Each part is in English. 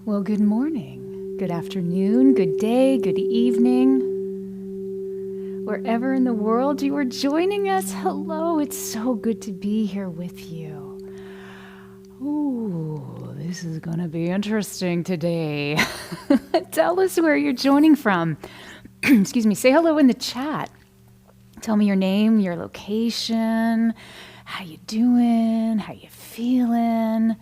Well, good morning, good afternoon, good day, good evening. Wherever in the world you are joining us, hello, it's so good to be here with you. Ooh, this is going to be interesting today. Tell us where you're joining from. Excuse me, say hello in the chat. Tell me your name, your location, how you doing, how you feeling.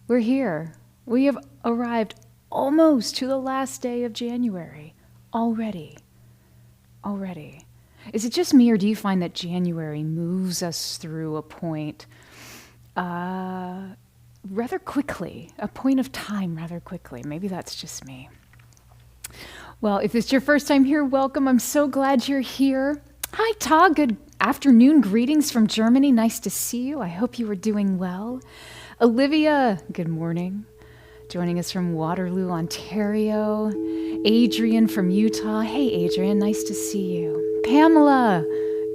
We're here. We have arrived almost to the last day of January. Already. Is it just me, or do you find that January moves us through a point rather quickly, a point of time rather quickly? Maybe that's just me. Well, if it's your first time here, welcome. I'm so glad you're here. Hi, Ta. Good afternoon. Greetings from Germany. Nice to see you. I hope you are doing well. Olivia, good morning. Joining us from Waterloo, Ontario. Adrian from Utah. Hey, Adrian, nice to see you. Pamela,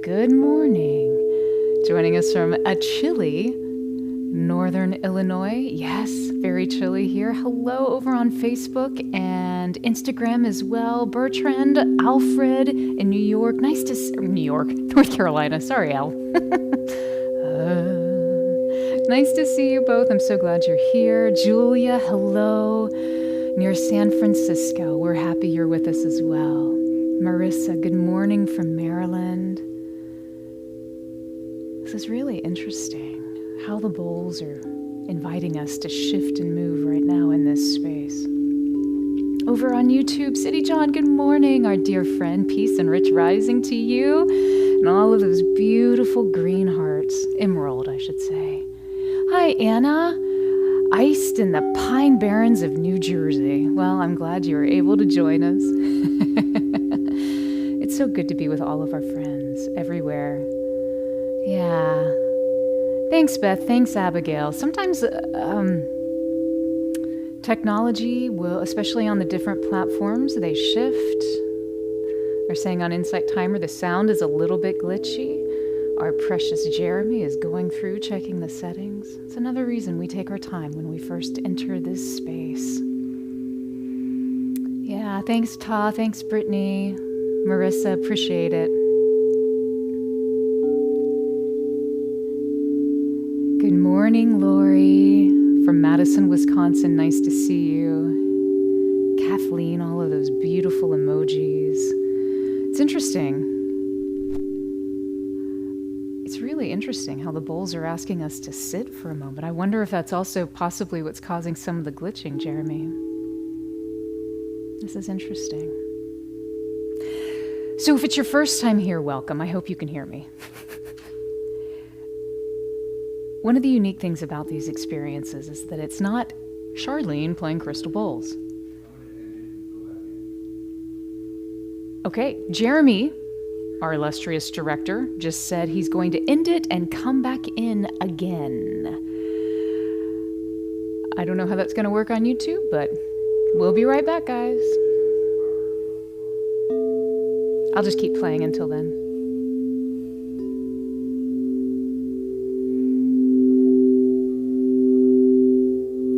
good morning. Joining us from a chilly Northern Illinois. Yes, very chilly here. Hello over on Facebook and Instagram as well. Bertrand, Alfred in New York. Nice to see New York, North Carolina. Sorry, Al. Nice to see you both. I'm so glad you're here. Julia, hello. Near San Francisco. We're happy you're with us as well. Marissa, good morning from Maryland. This is really interesting how the bowls are inviting us to shift and move right now in this space. Over on YouTube, City John, good morning. Our dear friend, peace and rich rising to you. And all of those beautiful green hearts. Emerald, I should say. Hi, Anna. Iced in the Pine Barrens of New Jersey. Well, I'm glad you were able to join us. It's so good to be with all of our friends everywhere. Yeah. Thanks, Beth. Thanks, Abigail. Sometimes technology will, especially on the different platforms, they shift. They're saying on Insight Timer the sound is a little bit glitchy. Our precious Jeremy is going through checking the settings. It's another reason we take our time when we first enter this space. Yeah, thanks, Ta. Thanks, Brittany. Marissa, appreciate it. Good morning, Lori. From Madison, Wisconsin. Nice to see you. Kathleen, all of those beautiful emojis. It's interesting. It's really interesting how the bowls are asking us to sit for a moment. I wonder if that's also possibly what's causing some of the glitching, Jeremy. This is interesting. So if it's your first time here, welcome. I hope you can hear me. One of the unique things about these experiences is that it's not Charlene playing crystal bowls. Okay, Jeremy, our illustrious director, just said he's going to end it and come back in again. I don't know how that's going to work on YouTube, but we'll be right back, guys. I'll just keep playing until then.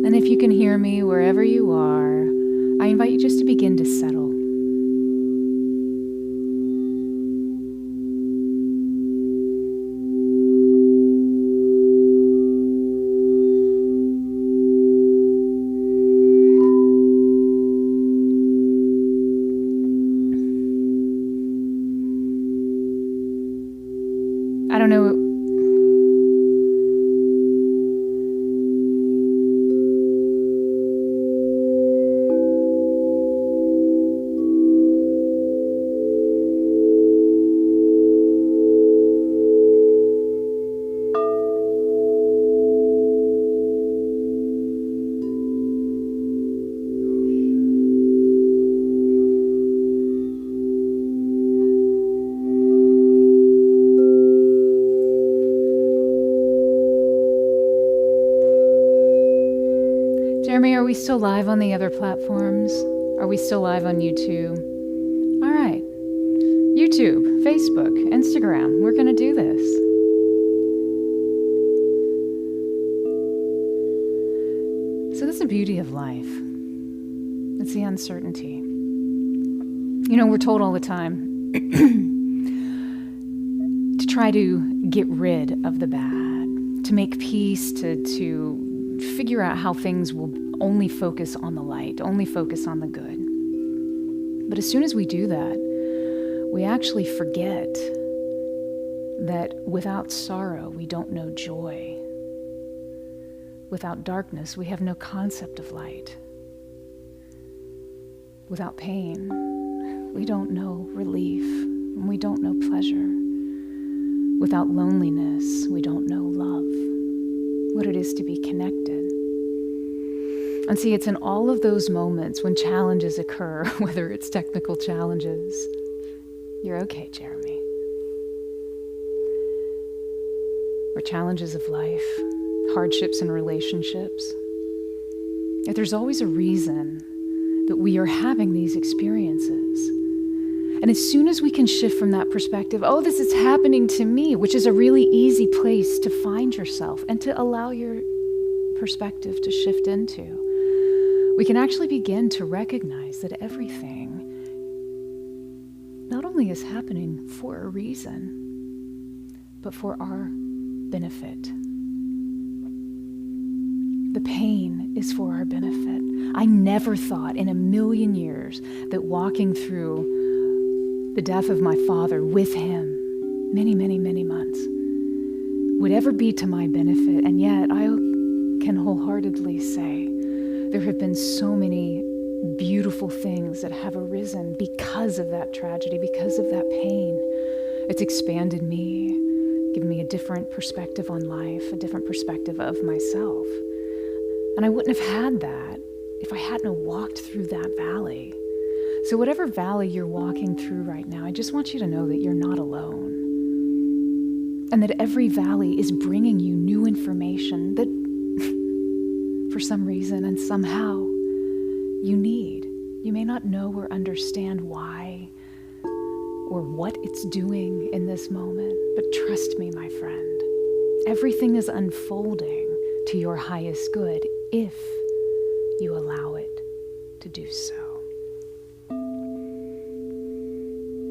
And if you can hear me wherever you are, I invite you just to begin to settle. I don't know. Jeremy, are we still live on the other platforms? Are we still live on YouTube? All right. YouTube, Facebook, Instagram. We're going to do this. the beauty of life. It's the uncertainty. You know, we're told all the time to try to get rid of the bad, to make peace, to figure out how things will only focus on the light, only focus on the good. But as soon as we do that, we actually forget that without sorrow, we don't know joy. Without darkness, we have no concept of light. Without pain, we don't know relief, and we don't know pleasure. Without loneliness, we don't know love, what it is to be connected. And see, it's in all of those moments when challenges occur, whether it's technical challenges. You're okay, Jeremy. Or challenges of life, hardships in relationships. Yet there's always a reason that we are having these experiences. And as soon as we can shift from that perspective, oh, this is happening to me, which is a really easy place to find yourself and to allow your perspective to shift into, we can actually begin to recognize that everything not only is happening for a reason, but for our benefit. The pain is for our benefit. I never thought in a million years that walking through the death of my father with him, many, many, many months, would ever be to my benefit. And yet I can wholeheartedly say there have been so many beautiful things that have arisen because of that tragedy, because of that pain. It's expanded me, given me a different perspective on life, a different perspective of myself. And I wouldn't have had that if I hadn't walked through that valley. So whatever valley you're walking through right now, I just want you to know that you're not alone. And that every valley is bringing you new information that for some reason and somehow you need. You may not know or understand why or what it's doing in this moment, but trust me, my friend, everything is unfolding to your highest good if you allow it to do so.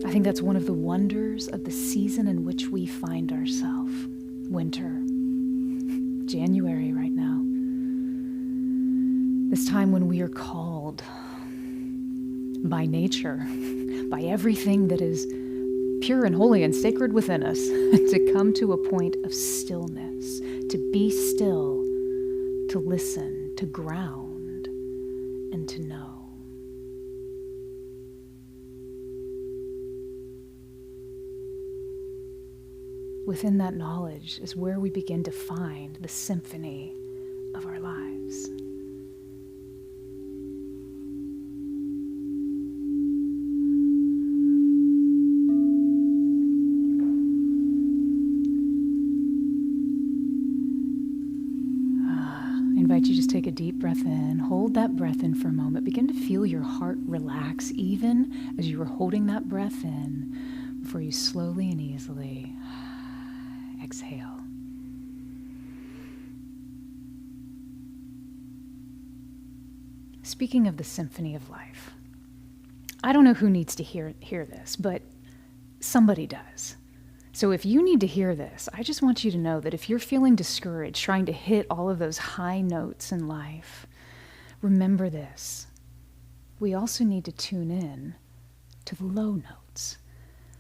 I think that's one of the wonders of the season in which we find ourselves. Winter, January right now. This time when we are called by nature, by everything that is pure and holy and sacred within us, to come to a point of stillness, to be still, to listen, to ground, and to know. Within that knowledge is where we begin to find the symphony of our lives. I invite you to just take a deep breath in, hold that breath in for a moment, begin to feel your heart relax even as you are holding that breath in before you slowly and easily exhale. Speaking of the symphony of life, I don't know who needs to hear this, but somebody does. So if you need to hear this, I just want you to know that if you're feeling discouraged, trying to hit all of those high notes in life, remember this. We also need to tune in to the low notes.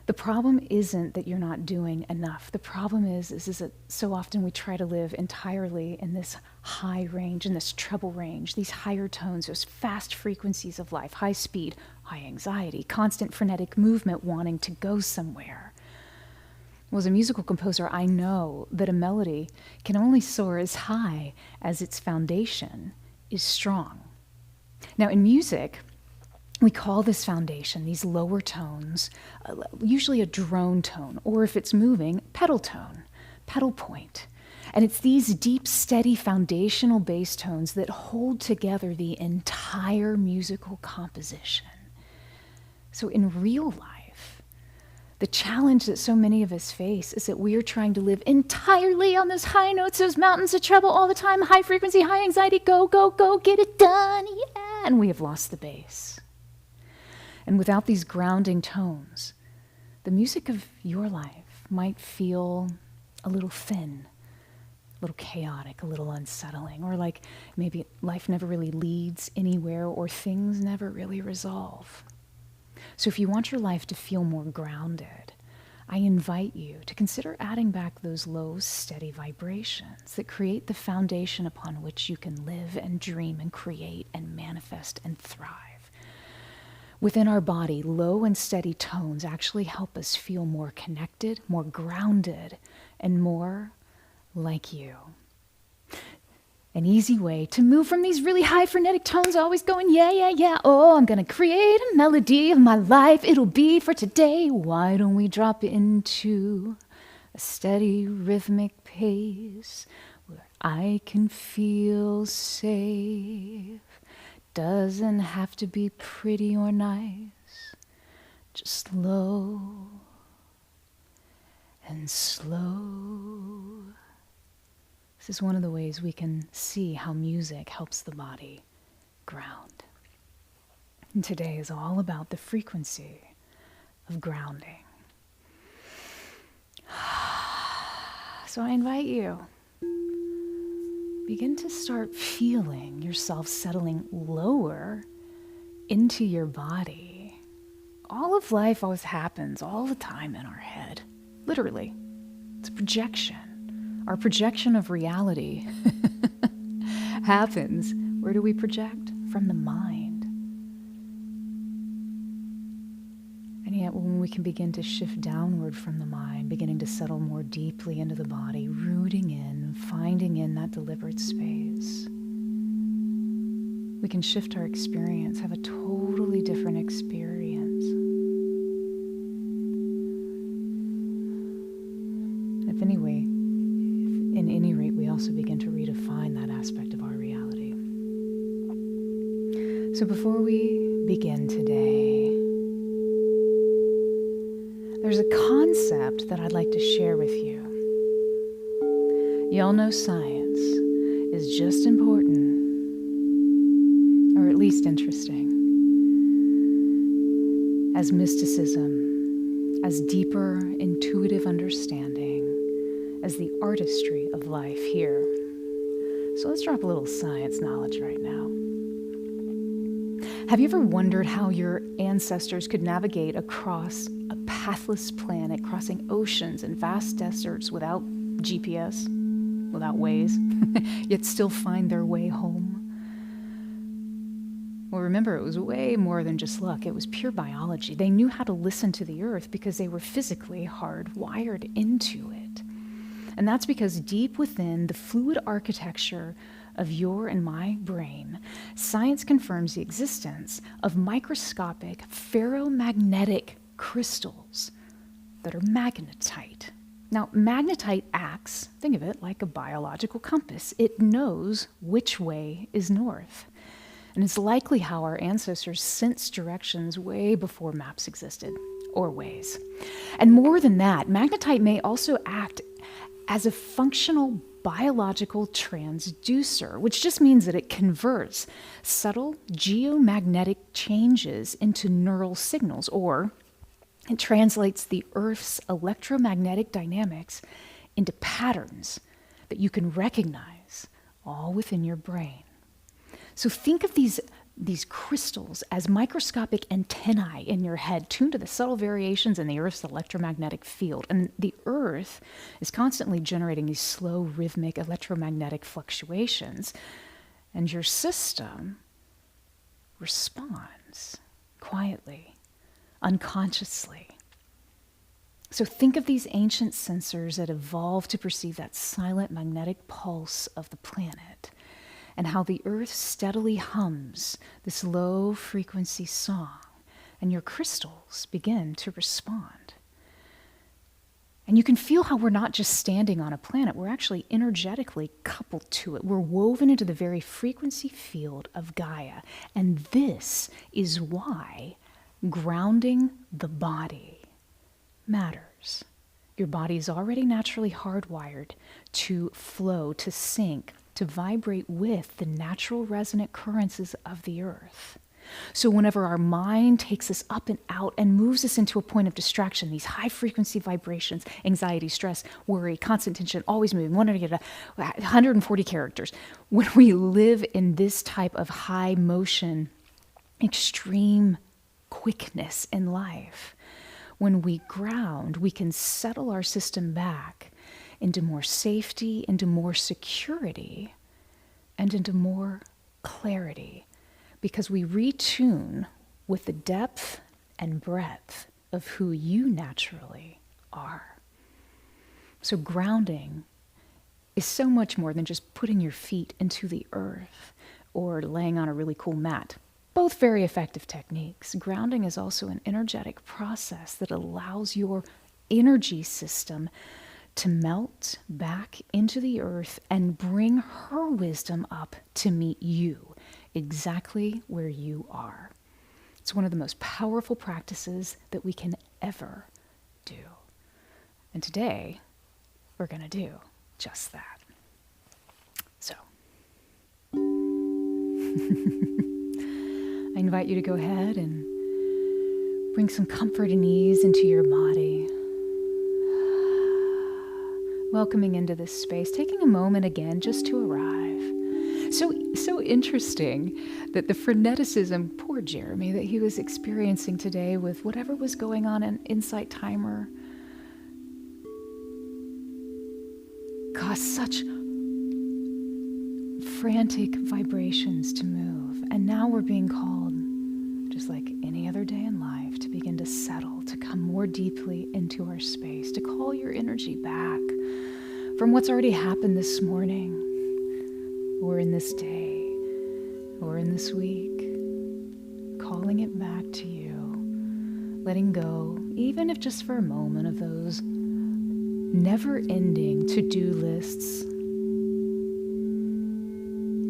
The problem isn't that you're not doing enough. The problem is that so often we try to live entirely in this high range, in this treble range, these higher tones, those fast frequencies of life, high speed, high anxiety, constant frenetic movement, wanting to go somewhere. Well, as a musical composer, I know that a melody can only soar as high as its foundation is strong. Now, in music, we call this foundation, these lower tones, usually a drone tone, or if it's moving, pedal tone, pedal point. And it's these deep, steady, foundational bass tones that hold together the entire musical composition. So in real life, The challenge that so many of us face is that we are trying to live entirely on those high notes, those mountains of treble all the time, high frequency, high anxiety, go, go, go, get it done, yeah, and we have lost the bass. And without these grounding tones, the music of your life might feel a little thin, a little chaotic, a little unsettling, or like maybe life never really leads anywhere or things never really resolve. So if you want your life to feel more grounded, I invite you to consider adding back those low, steady vibrations that create the foundation upon which you can live and dream and create and manifest and thrive. Within our body, low and steady tones actually help us feel more connected, more grounded, and more like you. An easy way to move from these really high frenetic tones, always going, yeah, yeah, yeah. Oh, I'm going to create a melody of my life. It'll be for today. Why don't we drop into a steady rhythmic pace where I can feel safe? Doesn't have to be pretty or nice, just low and slow. This is one of the ways we can see how music helps the body ground. And today is all about the frequency of grounding. So I invite you, begin to start feeling yourself settling lower into your body. All of life always happens all the time in our head. Literally. It's a projection. Our projection of reality happens. Where do we project? From the mind. And yet when we can begin to shift downward from the mind, beginning to settle more deeply into the body, rooting in, finding in that deliberate space, we can shift our experience, have a totally different experience. If in any rate, we also begin to redefine that aspect of our reality. So before we begin today, there's a concept that I'd like to share with you. Y'all know science is just important, or at least interesting, as mysticism, as deeper intuitive understanding, as the artistry of life here. So let's drop a little science knowledge right now. Have you ever wondered how your ancestors could navigate across a pathless planet, crossing oceans and vast deserts without GPS, without Waze, yet still find their way home? Well, remember, it was way more than just luck. It was pure biology. They knew how to listen to the earth because they were physically hardwired into it. And that's because deep within the fluid architecture of your and my brain, science confirms the existence of microscopic ferromagnetic crystals that are magnetite. Now, magnetite acts, think of it like a biological compass. It knows which way is north. And it's likely how our ancestors sensed directions way before maps existed, or Waze. And more than that, magnetite may also act as a functional biological transducer, which just means that it converts subtle geomagnetic changes into neural signals, or it translates the Earth's electromagnetic dynamics into patterns that you can recognize all within your brain. So think of these crystals as microscopic antennae in your head, tuned to the subtle variations in the Earth's electromagnetic field. And the Earth is constantly generating these slow, rhythmic electromagnetic fluctuations. And your system responds quietly, unconsciously. So think of these ancient sensors that evolved to perceive that silent magnetic pulse of the planet, and how the earth steadily hums this low-frequency song, and your crystals begin to respond. And you can feel how we're not just standing on a planet, we're actually energetically coupled to it. We're woven into the very frequency field of Gaia. And this is why grounding the body matters. Your body is already naturally hardwired to flow, to sync, to vibrate with the natural resonant currents of the earth. So whenever our mind takes us up and out and moves us into a point of distraction, these high frequency vibrations, anxiety, stress, worry, constant tension, always moving, 140 characters. When we live in this type of high motion, extreme quickness in life, when we ground, we can settle our system back into more safety, into more security, and into more clarity. Because we retune with the depth and breadth of who you naturally are. So grounding is so much more than just putting your feet into the earth or laying on a really cool mat. Both very effective techniques. Grounding is also an energetic process that allows your energy system to melt back into the earth and bring her wisdom up to meet you exactly where you are. It's one of the most powerful practices that we can ever do. And today, we're going to do just that. So, I invite you to go ahead and bring some comfort and ease into your body. Welcoming into this space, taking a moment again just to arrive. So interesting that the freneticism, poor Jeremy, that he was experiencing today with whatever was going on in Insight Timer caused such frantic vibrations to move. And now we're being called, just like any other day in life, to begin to settle, to come more deeply into our space, to call your energy back from what's already happened this morning, or in this day, or in this week, calling it back to you, letting go, even if just for a moment, of those never-ending to-do lists,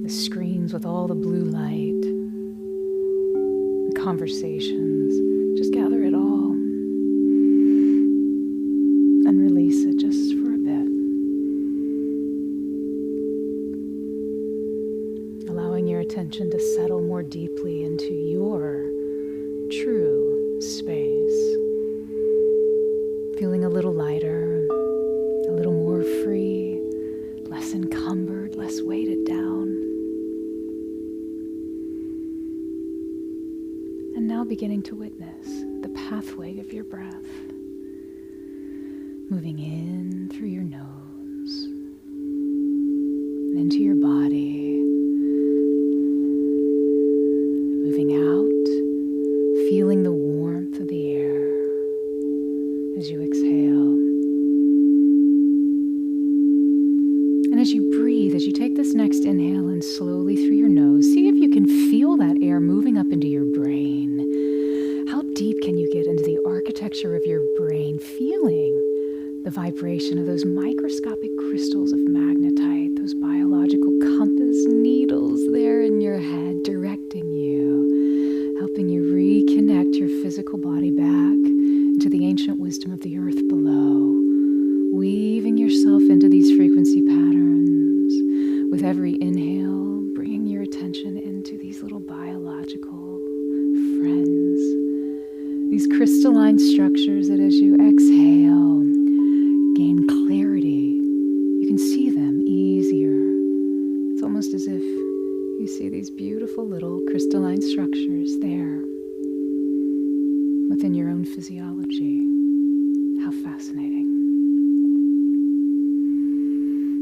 the screens with all the blue light, the conversations. Just gather it all and release it just for a bit. Allowing your attention to settle more deeply into your true space. Feeling a little lighter, a little more free, less encumbered, less weighted down. And now beginning to witness the pathway of your breath. Moving in through your nose and into your body. Moving out, feeling the warmth of the air as you exhale. And as you breathe, as you take this next inhale in slowly through your nose, see if you can feel that air moving up into your brain. How deep can you get into the architecture of your brain, feeling the vibration of those microscopic crystals of magnetite, those biological compass needles there in your head, directing you, helping you reconnect your physical body back into the ancient wisdom of the earth below, weaving yourself into these frequency patterns. With every inhale, bringing your attention into these little biological friends, these crystalline structures that as you exhale, gain clarity. You can see them easier. It's almost as if you see these beautiful little crystalline structures there within your own physiology. How fascinating.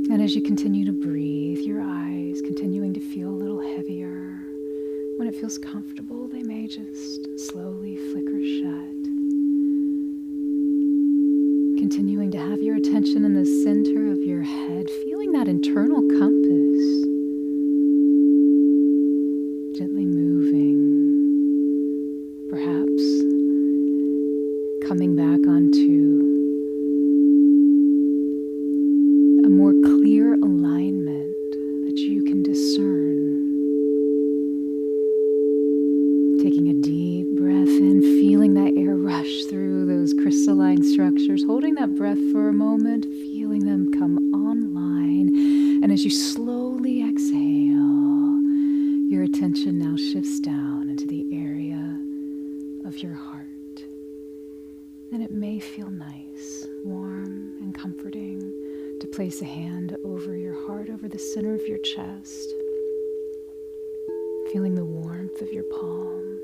And as you continue to breathe, your eyes continuing to feel a little heavier. When it feels comfortable, they may just slowly flicker shut. Continuing to have your attention in the center of your head, feeling that internal compass gently moving, perhaps coming back onto a more clear alignment that you can discern. Taking a deep breath in, feeling that air rush through those crystalline structures. as you slowly exhale, your attention now shifts down into the area of your heart. And it may feel nice, warm, and comforting to place a hand over your heart, over the center of your chest, feeling the warmth of your palm,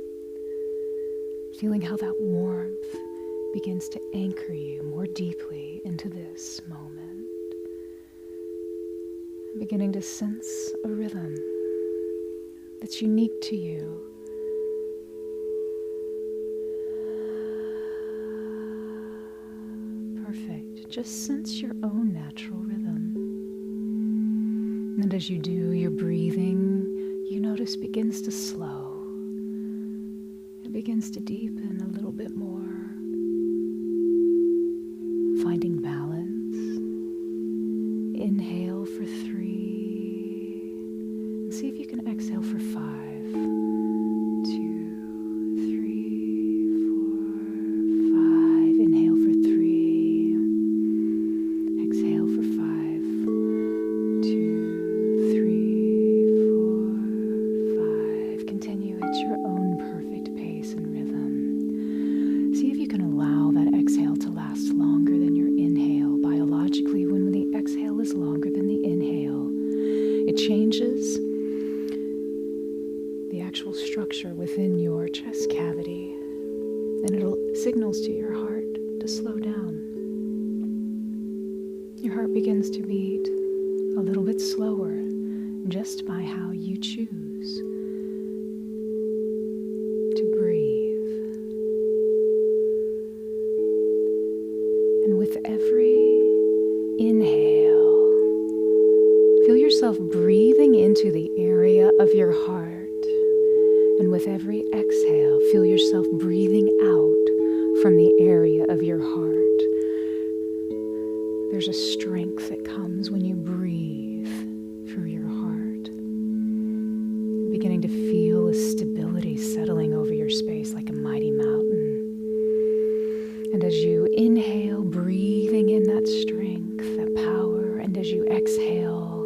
feeling how that warmth begins to anchor you more deeply into this moment. Beginning to sense a rhythm that's unique to you. Perfect. Just sense your own natural rhythm. And as you do, your breathing, you notice, begins to slow. It begins to deepen a little bit more. Finding balance. Inhale for 3. And see if you can exhale for 5. 2, 3, 4, 5. Inhale for 3. Exhale for 5. 2, 3, 4, 5. Continue at your own perfect pace and rhythm. See if you can allow that exhale to last longer than your inhale. Biologically, when the exhale is longer than the inhale, it changes the actual structure within your chest cavity, and it'll signals to your heart to slow down. Your heart begins to beat a little bit slower just by how you choose to breathe. And with every inhale, feel yourself breathing into the area of your heart. And with every exhale, feel yourself breathing out from the area of your heart. There's a strength that comes when you breathe through your heart. Beginning to feel a stability settling over your space like a mighty mountain. And as you inhale, breathing in that strength, that power, and as you exhale,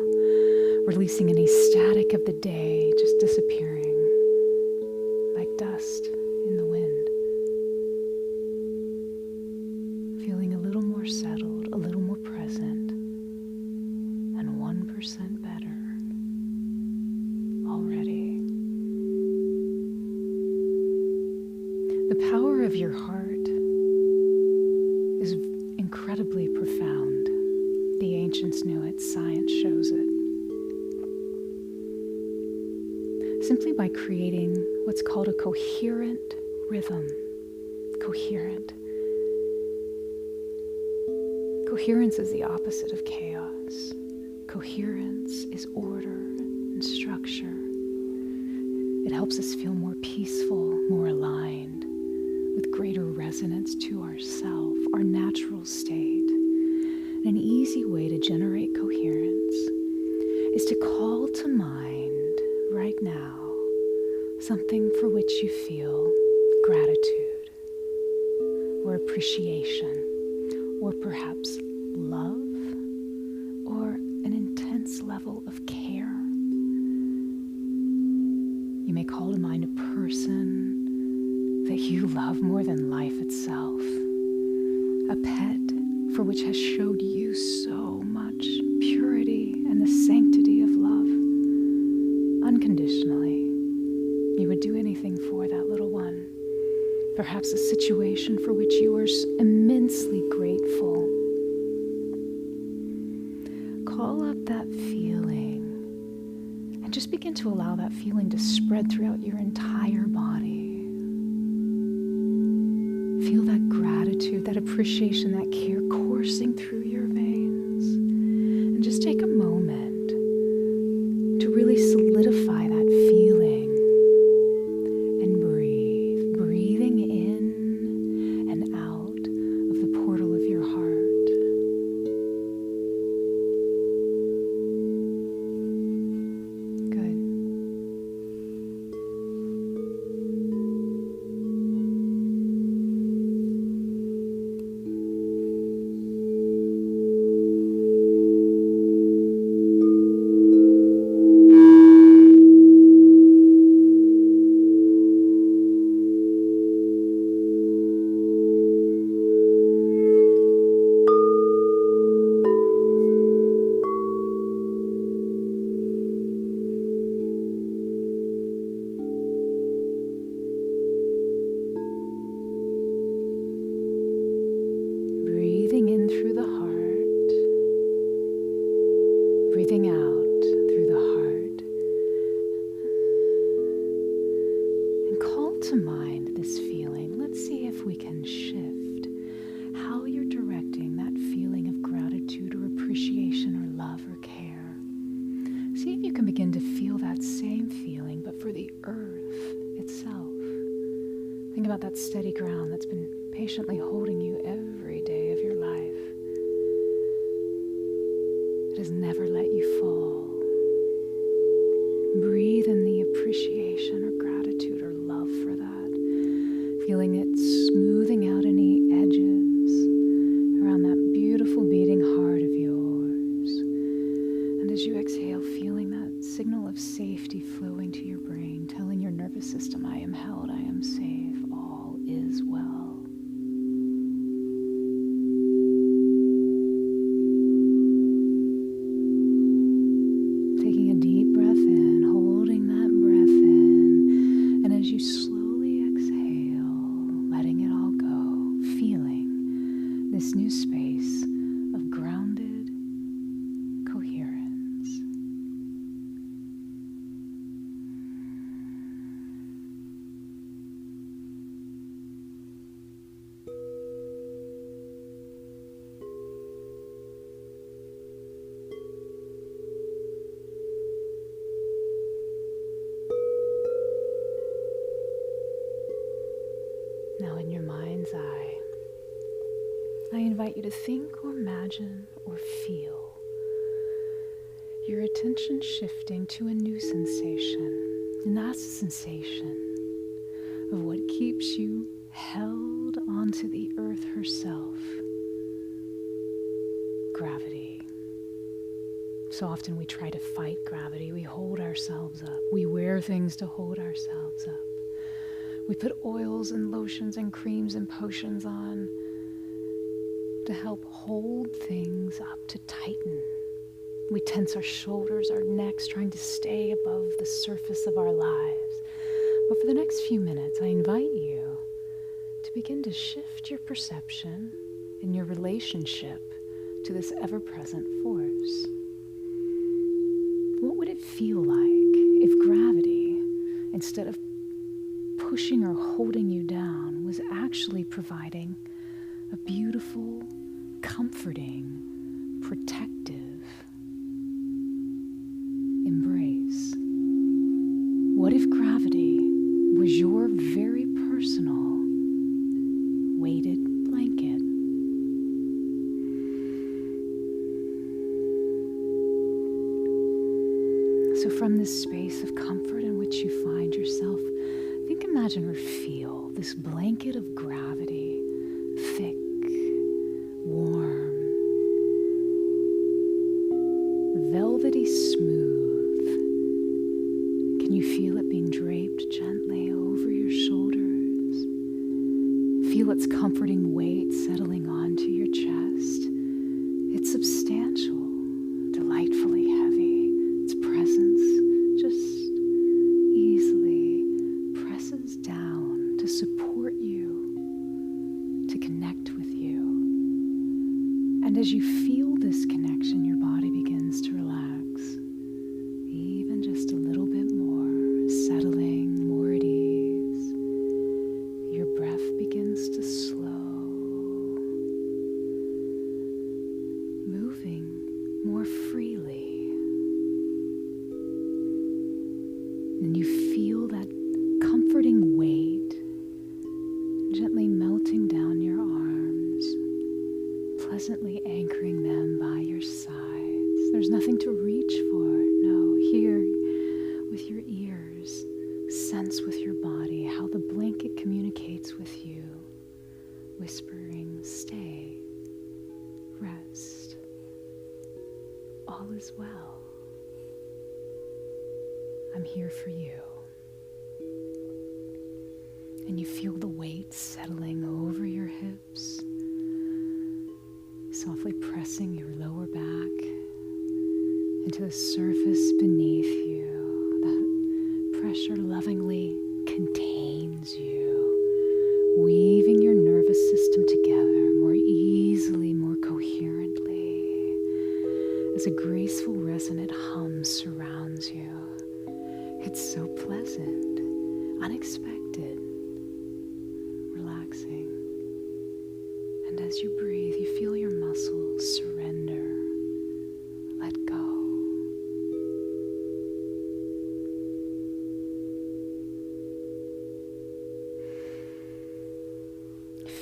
releasing any static of the day, just disappearing like dust in the wind. Feeling a little more settled, a little more present, and 1% better already. The power of your heart is incredibly profound. The ancients knew it, science shows it. Simply by creating what's called a coherent rhythm. Coherent. Coherence is the opposite of chaos. Coherence is order and structure. It helps us feel more peaceful, more aligned, with greater resonance to ourself, our natural state. And an easy way to generate coherence is to call to mind right now something for which you feel gratitude or appreciation or perhaps love or an intense level of care. You may call to mind a person that you love more than life itself, a pet for which has showed you so much purity and the sanctity of love. Unconditionally, you would do anything for that little one. Perhaps a situation for which you are immensely grateful. Call up that feeling and just begin to allow that feeling to spread throughout your entire body. Feel that gratitude, that appreciation, that care coursing through your veins. And just take a moment to really solidify that feeling and breathe, breathing in and out of the portal of your heart. Good. to mind this feeling, let's see if we can shift how you're directing that feeling of gratitude or appreciation or love or care. See if you can begin to feel that same feeling, but for the earth itself. Think about that steady ground that's been patiently holding you every day of your life. It has never let you fall. Breathe in the appreciation or gratitude or love for that. Feeling it smoothing out any edges around that beautiful beating heart of yours. And as you exhale, feeling that signal of safety flowing to your brain, telling your nervous system, I am held, I am safe, all is well. Taking a deep breath in, holding that breath in, and as you slowly exhale, letting it all go, feeling this new space of grounded coherence. Now in your mind's eye, I invite you to think or imagine or feel your attention shifting to a new sensation. And that's a sensation of what keeps you held onto the earth herself. Gravity. So often we try to fight gravity. We hold ourselves up. We wear things to hold ourselves up. We put oils and lotions and creams and potions on to help hold things up, to tighten. We tense our shoulders, our necks, trying to stay above the surface of our lives. But for the next few minutes, I invite you to begin to shift your perception and your relationship to this ever-present force. What would it feel like if gravity, instead of pushing or holding you down, was actually providing a beautiful, comforting, protective embrace? What if gravity was your very personal weighted blanket? So from this space of comfort in which you find yourself, think, imagine, or feel this blanket of gravity, thick, warm, velvety smooth. Can you feel it being draped gently over your shoulders? Feel its comforting weight settling onto your chest. It's substantial, delightfully heavy. Its presence just easily presses down to support you, to connect with you. And as you feel this connection, your body begins to relax, even just a little bit more, settling more at ease. Your breath begins to slow, moving more freely. And you feel that comforting weight gently melting down your arms, pleasantly anchoring them by your sides. There's nothing to reach for. No, hear with your ears, sense with your body how the blanket communicates with you, whispering, stay, rest, all is well. I'm here for you. And you feel the weight settling over your hips, softly pressing your lower back into the surface beneath you. That pressure lovingly contains you, weaving your nervous system together more easily, more coherently, as a graceful resonant hum surrounds you. It's so pleasant, unexpected, relaxing. And as you breathe, you feel your muscles surrender, let go.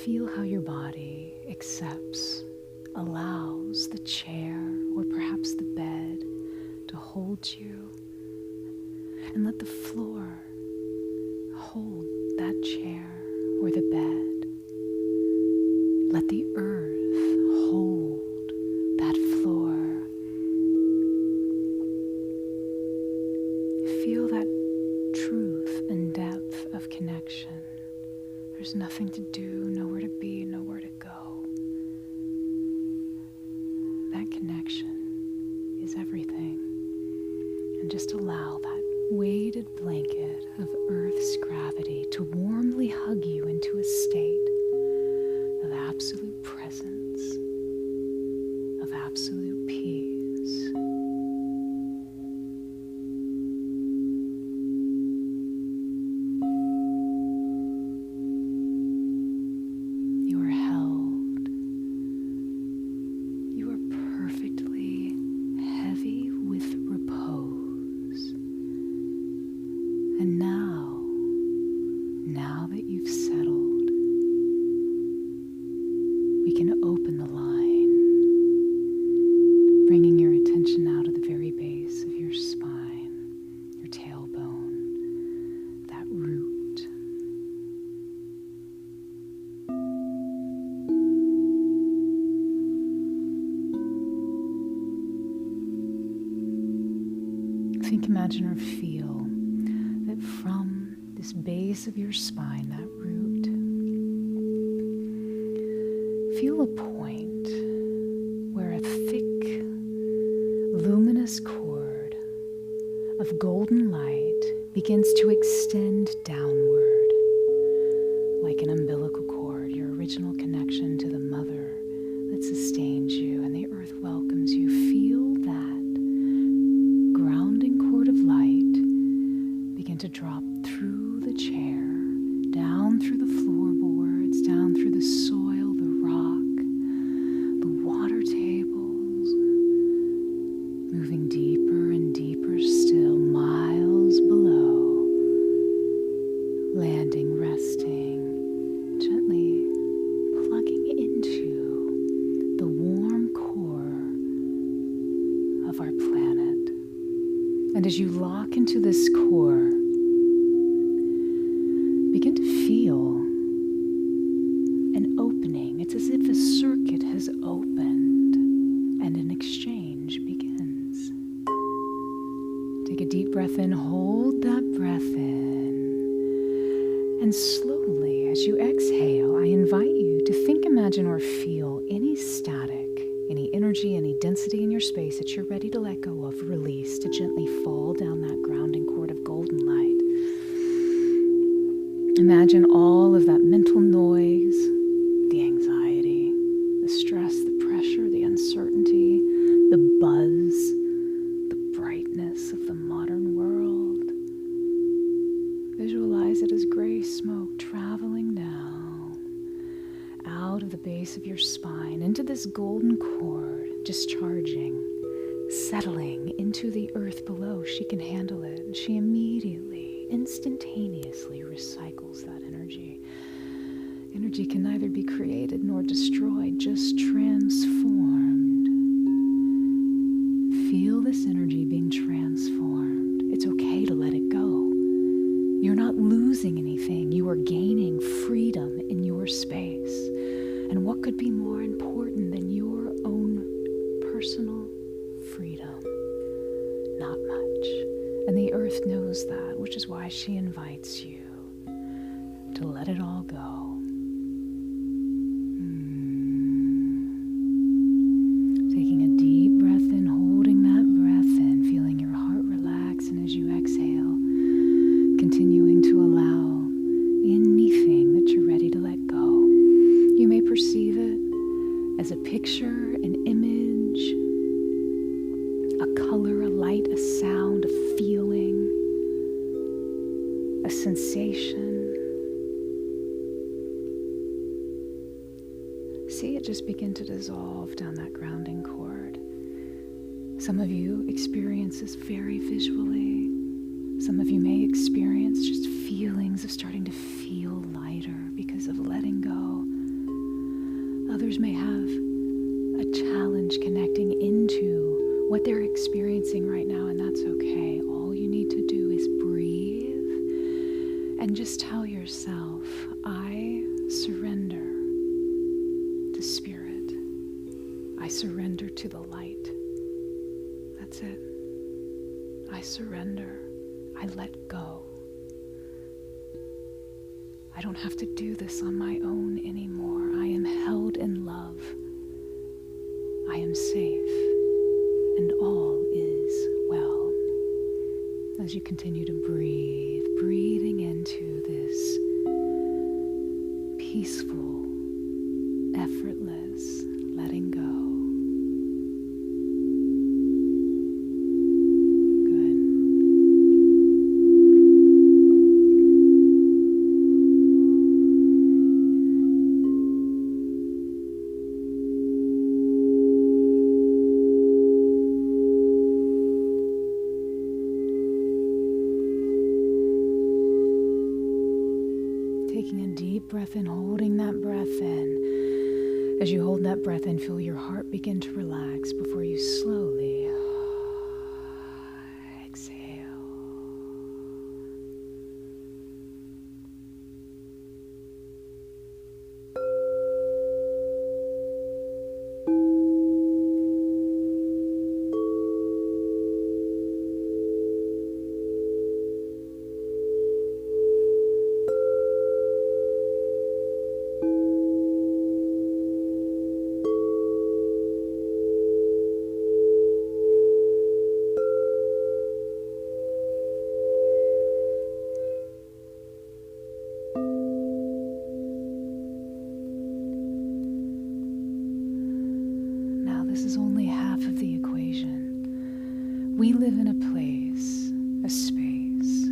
Feel how your body accepts, allows the chair or perhaps the bed to hold you, and let the floor hold that chair or the bed. Let the earth hold that floor. Feel that truth and depth of connection. There's nothing to do, nowhere to be, nowhere to go. That connection is everything. And just allow that weighted blanket of Earth's gravity to warmly hug you into a state of absolute presence, of absolute peace. You are held. You are perfectly heavy with repose. And now that you've settled, we can open the line, bringing your attention out of the very base of your spine, your tailbone, that root. Think, imagine, or feel that from this base of your spine, that root, feel a point where a thick, luminous cord of golden light begins to extend downward, like an umbilical cord, your original connection to the mother that sustains you, and the earth welcomes you. Feel that grounding cord of light begin to drop through the chair, down through the floorboards, down through the soil, the rock, the water tables, moving deeper and deeper still, miles below, landing, resting, gently plugging into the warm core of our planet. And as you lock into this core, begin to feel an opening. It's as if a circuit has opened and an exchange begins. Take a deep breath in, hold that breath in, and slowly as you exhale, I invite you to think, imagine, or feel any static, any energy, any density in your space that you're ready to let go of, release, to gently fall down that grounding cord of golden light. Imagine all of that mental noise, the anxiety, the stress, the pressure, the uncertainty, the buzz, the brightness of the modern world. Visualize it as gray smoke traveling down, out of the base of your spine, into this golden cord, discharging, settling into the earth below. She can handle it, and she immediately, instantaneously recycles that energy. Energy can neither be created nor destroyed, just transformed. Feel this energy being transformed. It's okay to let it go. You're not losing anything. You are gaining freedom in your space. And what could be more important than your own personal freedom? Not much. And the earth knows that, which is why she invites you to let it all go. Taking a deep breath in, holding that breath in, feeling your heart relax, and as you exhale, continuing to allow anything that you're ready to let go. You may perceive it as a picture, an image, a color, a light, a sound, a feeling, a sensation. it just begin to dissolve down that grounding cord. Some of you experience this very visually. Some of you may experience just feelings of starting to feel lighter because of letting go. Others may have a challenge connecting into what they're experiencing right now, and that's okay. All you need to do is breathe and just tell yourself, I surrender to spirit. I surrender to the light. That's it. I surrender. I let go. I don't have to do this on my own anymore. I am held in love. I am safe, and all is well. As you continue to breathe, breathing into this peaceful, effortless letting go. Breath in, holding that breath in. As you hold that breath in, feel your heart begin to relax before you slowly exhale. This is only half of the equation. We live in a place, a space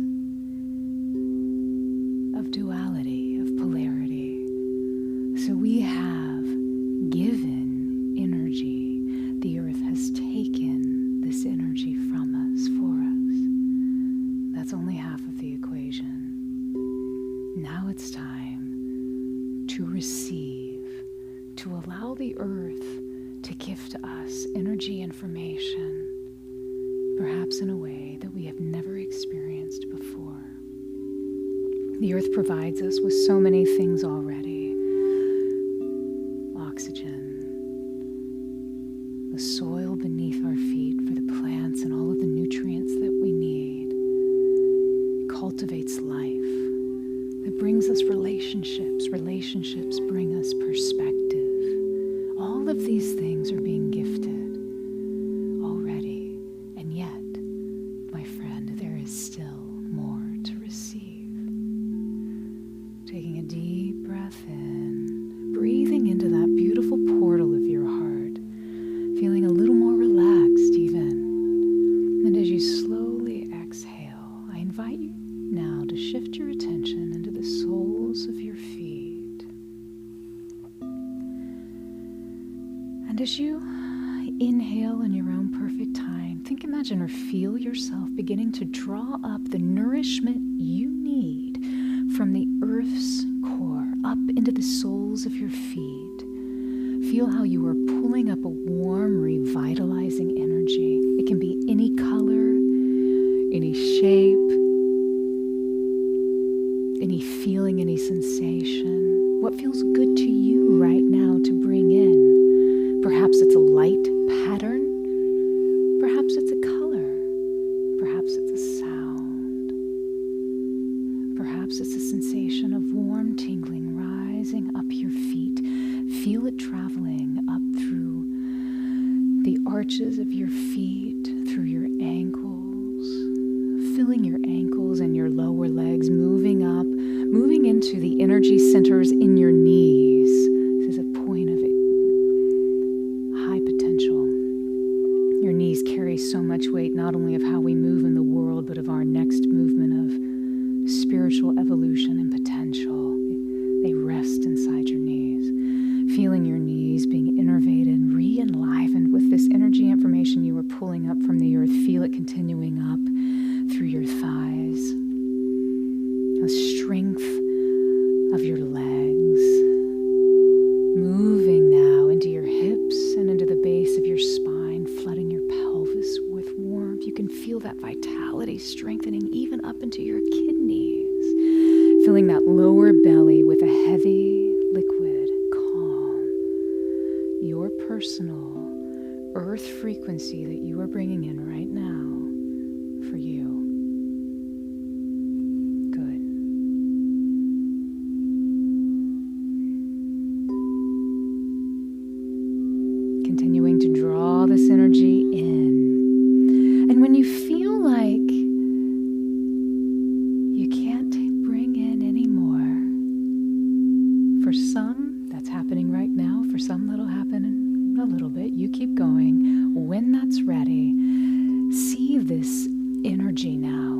of duality, of polarity. So we have given energy. The earth has taken this energy from us, for us. That's only half of the equation. Now it's time to receive, to allow the earth to gift us energy information, perhaps in a way that we have never experienced before. The earth provides us with so many things already. Oxygen, the soil beneath our feet for the plants and all of the nutrients that we need. It cultivates life. It brings us relationships. Relationships bring us perspective. All of these things are being gifted already, and yet, my friend, there is still more to receive. Taking a deep breath in, breathing into that beautiful portal of your heart, feeling a little more relaxed even. And as you slowly exhale, I invite you now to shift your attention into the soles of your feet. And as you inhale in your own perfect time, think, imagine, or feel yourself beginning to draw up the nourishment you need from the earth's core up into the soles of your feet. Feel how you are pulling up a warm, revitalizing energy. It can be any color, any shape, any feeling, any sensation. What feels good to you right now to bring in? Perhaps it's a light pattern. Perhaps it's a color. Perhaps it's a sound. Perhaps it's a sensation of warm tingling rising up your feet. Feel it traveling up through the arches of your feet, through your ankles, filling your ankles and your lower legs, moving up, moving into the energy centers in your knees. This is a point of high potential. Your knees carry so much weight, not only of how we move in the world, but of our next movement of spiritual evolution and potential. They rest inside your knees. Feeling your knees vitality strengthening even up into your kidneys. Filling that lower belly with a heavy, liquid, calm, your personal earth frequency that you are bringing in right now for you. Good. Continuing to draw this energy in. And when you feel like you can't bring in any more, for some, that's happening right now. For some, that'll happen in a little bit. You keep going. When that's ready, see this energy now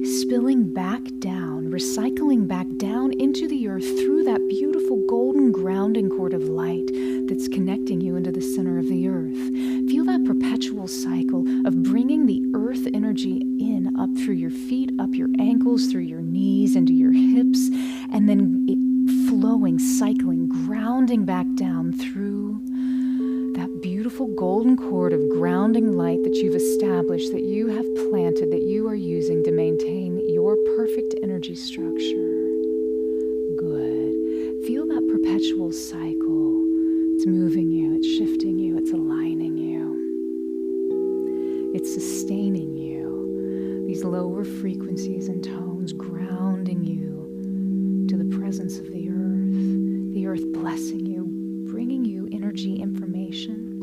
spilling back down, recycling back down into the earth through that beautiful golden grounding cord of light that's connecting you into the center of the earth. Feel that perpetual cycle of bringing the earth energy in, up through your feet, up your ankles, through your knees, into your hips, and then it flowing, cycling, grounding back down through that beautiful golden cord of grounding light that you've established, that you have planted, that you are using to maintain your perfect energy structure. Good. Feel that perpetual cycle. It's moving you, it's shifting you, it's aligning you. It's sustaining you. These lower frequencies and tones grounding you to the presence of the earth blessing you, bringing you energy information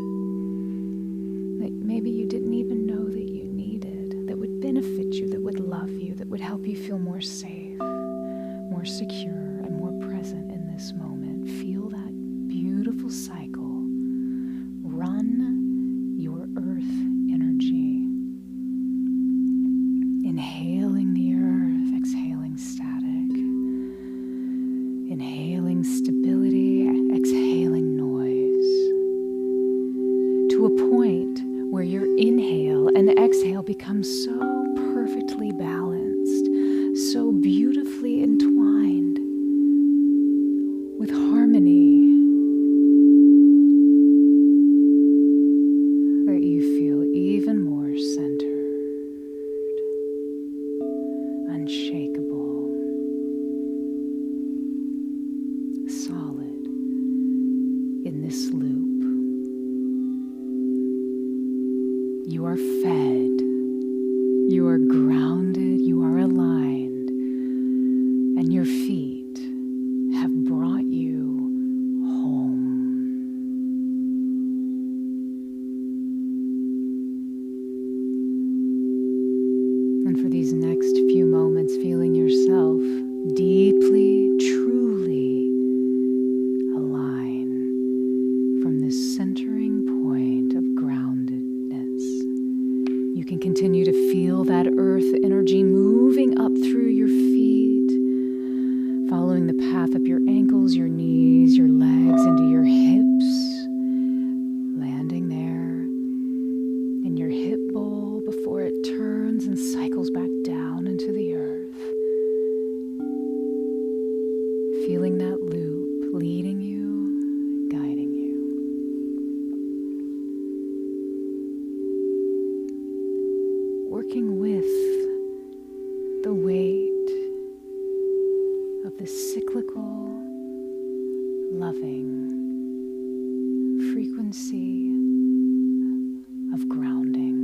that maybe you didn't even know that you needed, that would benefit you, that would love you, that would help you feel more safe, more secure, and more present in this moment. Feel that beautiful cycle. Run your earth energy. Inhaling the earth, exhaling static. Inhaling stability, exhaling noise. To a point where your inhale and exhale become so perfectly balanced, so beautifully entwined with harmony, that you feel even more centered, unshakable, solid in this loop. You are fed, you are grounded, you are aligned, and your feet have brought you home. And for these next few moments, feeling yourself deeply, truly align from this centering point of groundedness. You can continue to feel that earth energy moving up through your feet, following the path up your ankles, your knees, your legs, into your hips, landing there in your hip bowl before it turns and cycles back down into the earth. Feeling that loop leading you, guiding you. Working with the weight of the cyclical, loving frequency of grounding.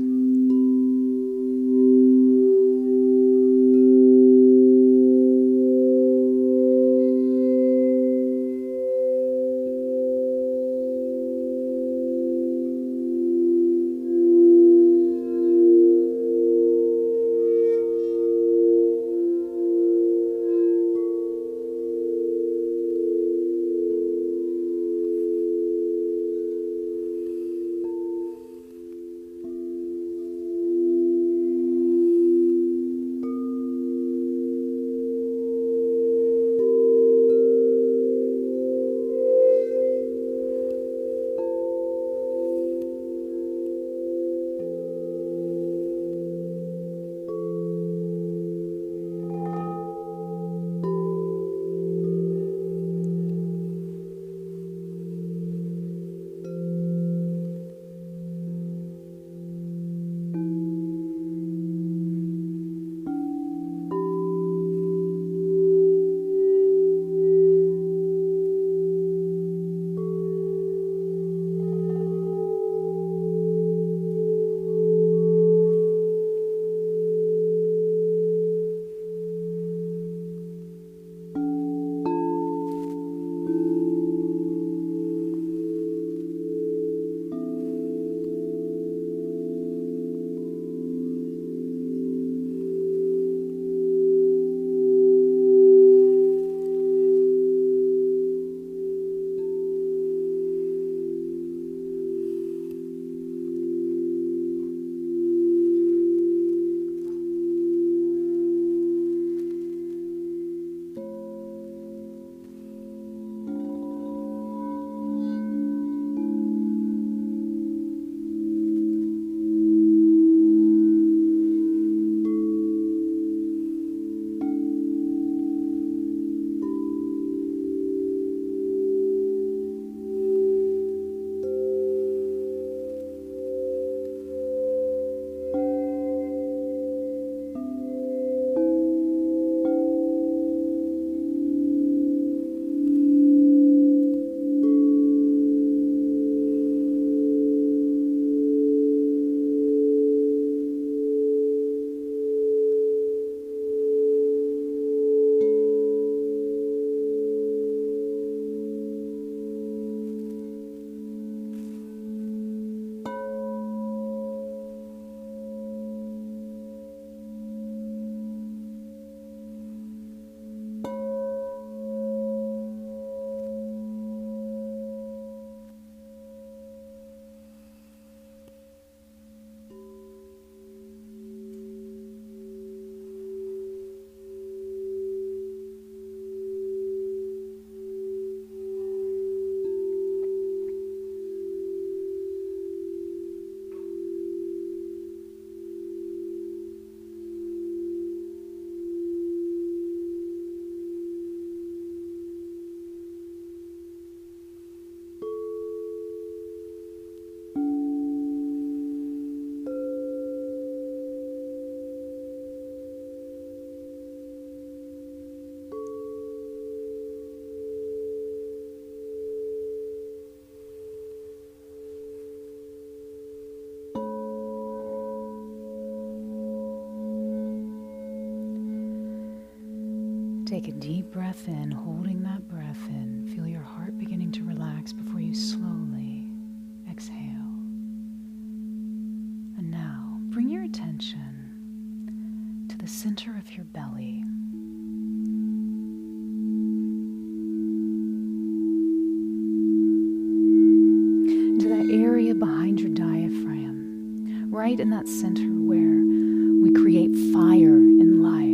Take a deep breath in, holding that breath in. Feel your heart beginning to relax before you slowly exhale. And now, bring your attention to the center of your belly. Into that area behind your diaphragm, right in that center where we create fire in life.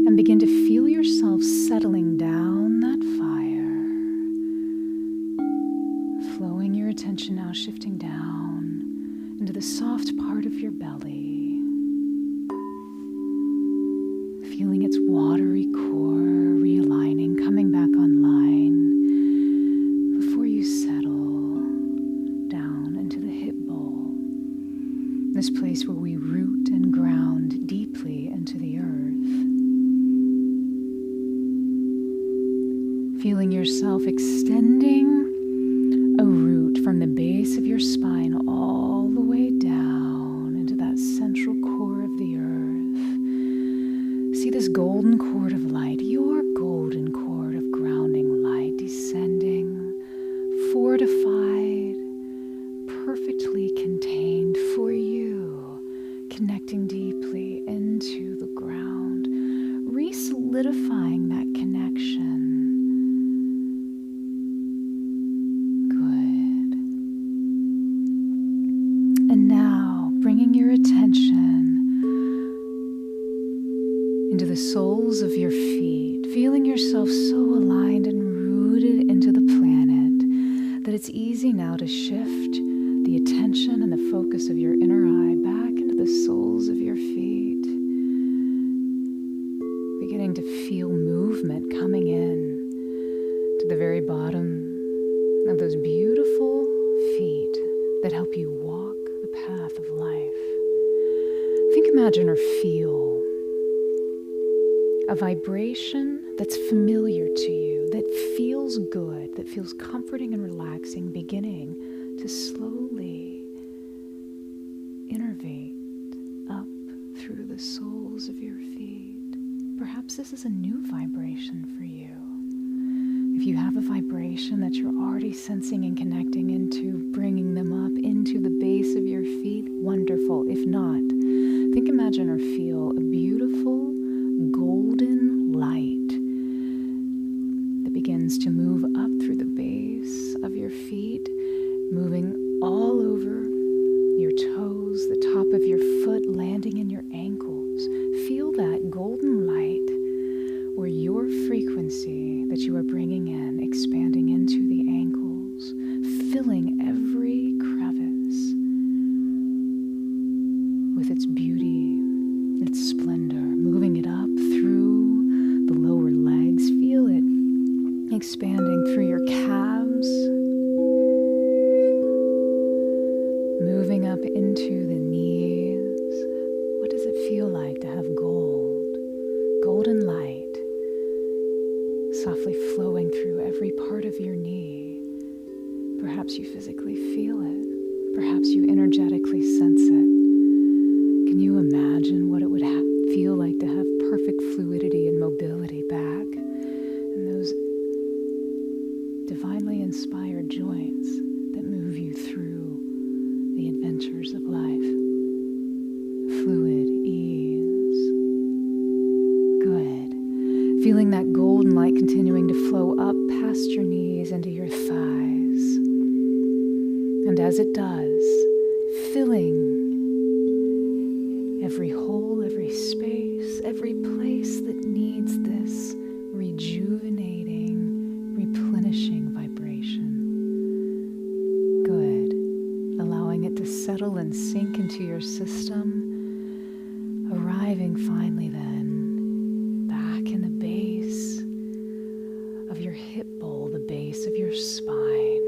And begin to feel yourself settling down that fire. Flowing your attention now, shifting down into the soft part of your belly. Feeling its watery core realigning, coming back online before you settle down into the hip bowl. This place where we root and ground deeply into the earth. Feeling yourself extending a root from the base of your spine all the way down into that central core of the earth. See this golden cord of light, your golden cord of grounding light, descending, fortified, perfectly contained for you, connecting deeply into the ground, re-solidifying that connection. And now, bringing your attention into the soles of your feet, feeling yourself so aligned and rooted into the planet that it's easy now to shift the attention and the focus of your inner eye back into the soles of your feet. Beginning to feel movement coming in to the very bottom of those beautiful feet that help you walk the path of life. Think, imagine, or feel a vibration that's familiar to you, that feels good, that feels comforting and relaxing, beginning to slowly innervate up through the soles of your feet. Perhaps this is a new vibration for you. If you have a vibration that you're already sensing and connecting into, bringing them up into the base of your feet, wonderful. If not, think, imagine, or feel a beautiful golden light that begins to move up through the base of your feet, moving all over your toes, the top of your foot, landing in your ankles. Feel that golden light where your frequency that you are bringing in, expanding into the ankles, filling every crevice with its beauty, its splendor, moving it up through the lower legs. Feel it expanding through your calves, moving up into the knees. What does it feel like to have golden light, softly flowing through every part of your knee? Perhaps you physically feel it. Perhaps you energetically sense it. Can you imagine what it would feel like to have perfect fluidity and mobility back in those divinely inspired joints that move you through the adventures of life? Fluid ease. Good. Feeling that golden light continuing to flow up past your knees into your thighs. And as it does, filling every hole, every space, every place that needs this rejuvenating, replenishing vibration. Good. Allowing it to settle and sink into your system, arriving finally then back in the base of your hip bowl, the base of your spine.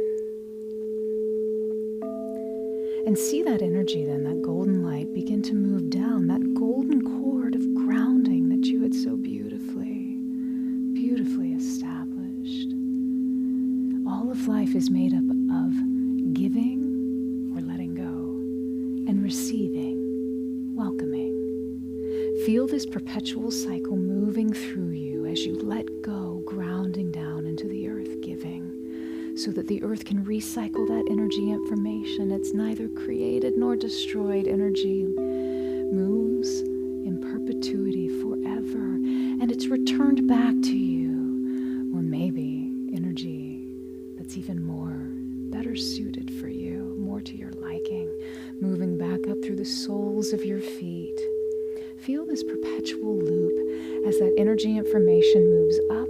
And see that energy then, that golden light, begin to move down, that golden cord of grounding that you had so beautifully established. All of life is made up of giving or letting go, and receiving, welcoming. Feel this perpetual cycle moving through you as you let go, grounding down into the earth, giving, so that the earth can recycle that energy information. It's neither created nor destroyed. Energy moves in perpetuity forever, and it's returned back to you, or maybe energy that's even better suited for you, more to your liking, moving back up through the soles of your feet. Feel this perpetual loop as that energy information moves up,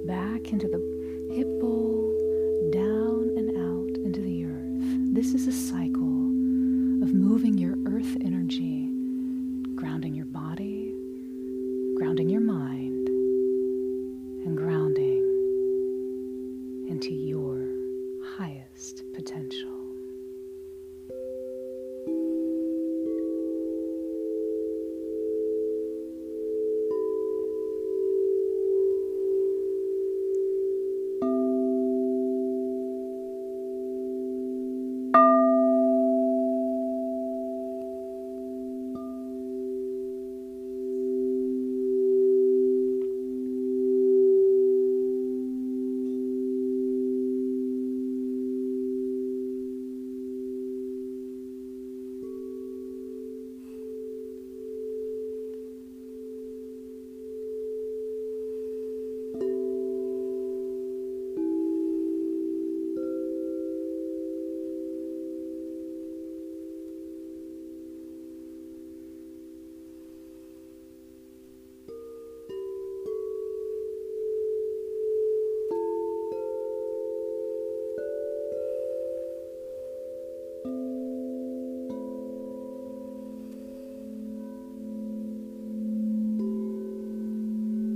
back into the hip bowl, down and out into the earth. This is a cycle of moving your earth energy, grounding your body, grounding your mind, and grounding into your highest potential.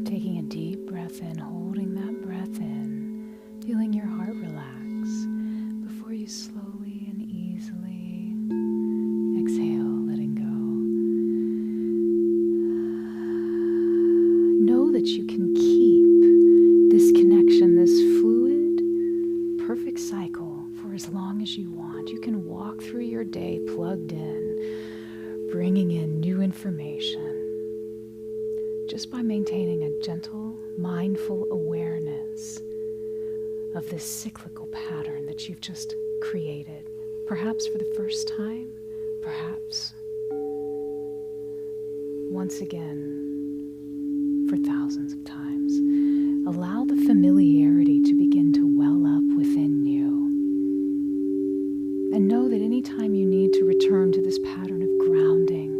Taking a deep breath in, holding that breath in, feeling your heart relax before you slowly and easily exhale, letting go. Know that you can keep this connection, this fluid, perfect cycle for as long as you want. You can walk through your day plugged in, bringing in new information, just by maintaining a gentle, mindful awareness of this cyclical pattern that you've just created, perhaps for the first time, perhaps once again for thousands of times. Allow the familiarity to begin to well up within you. And know that anytime you need to return to this pattern of grounding,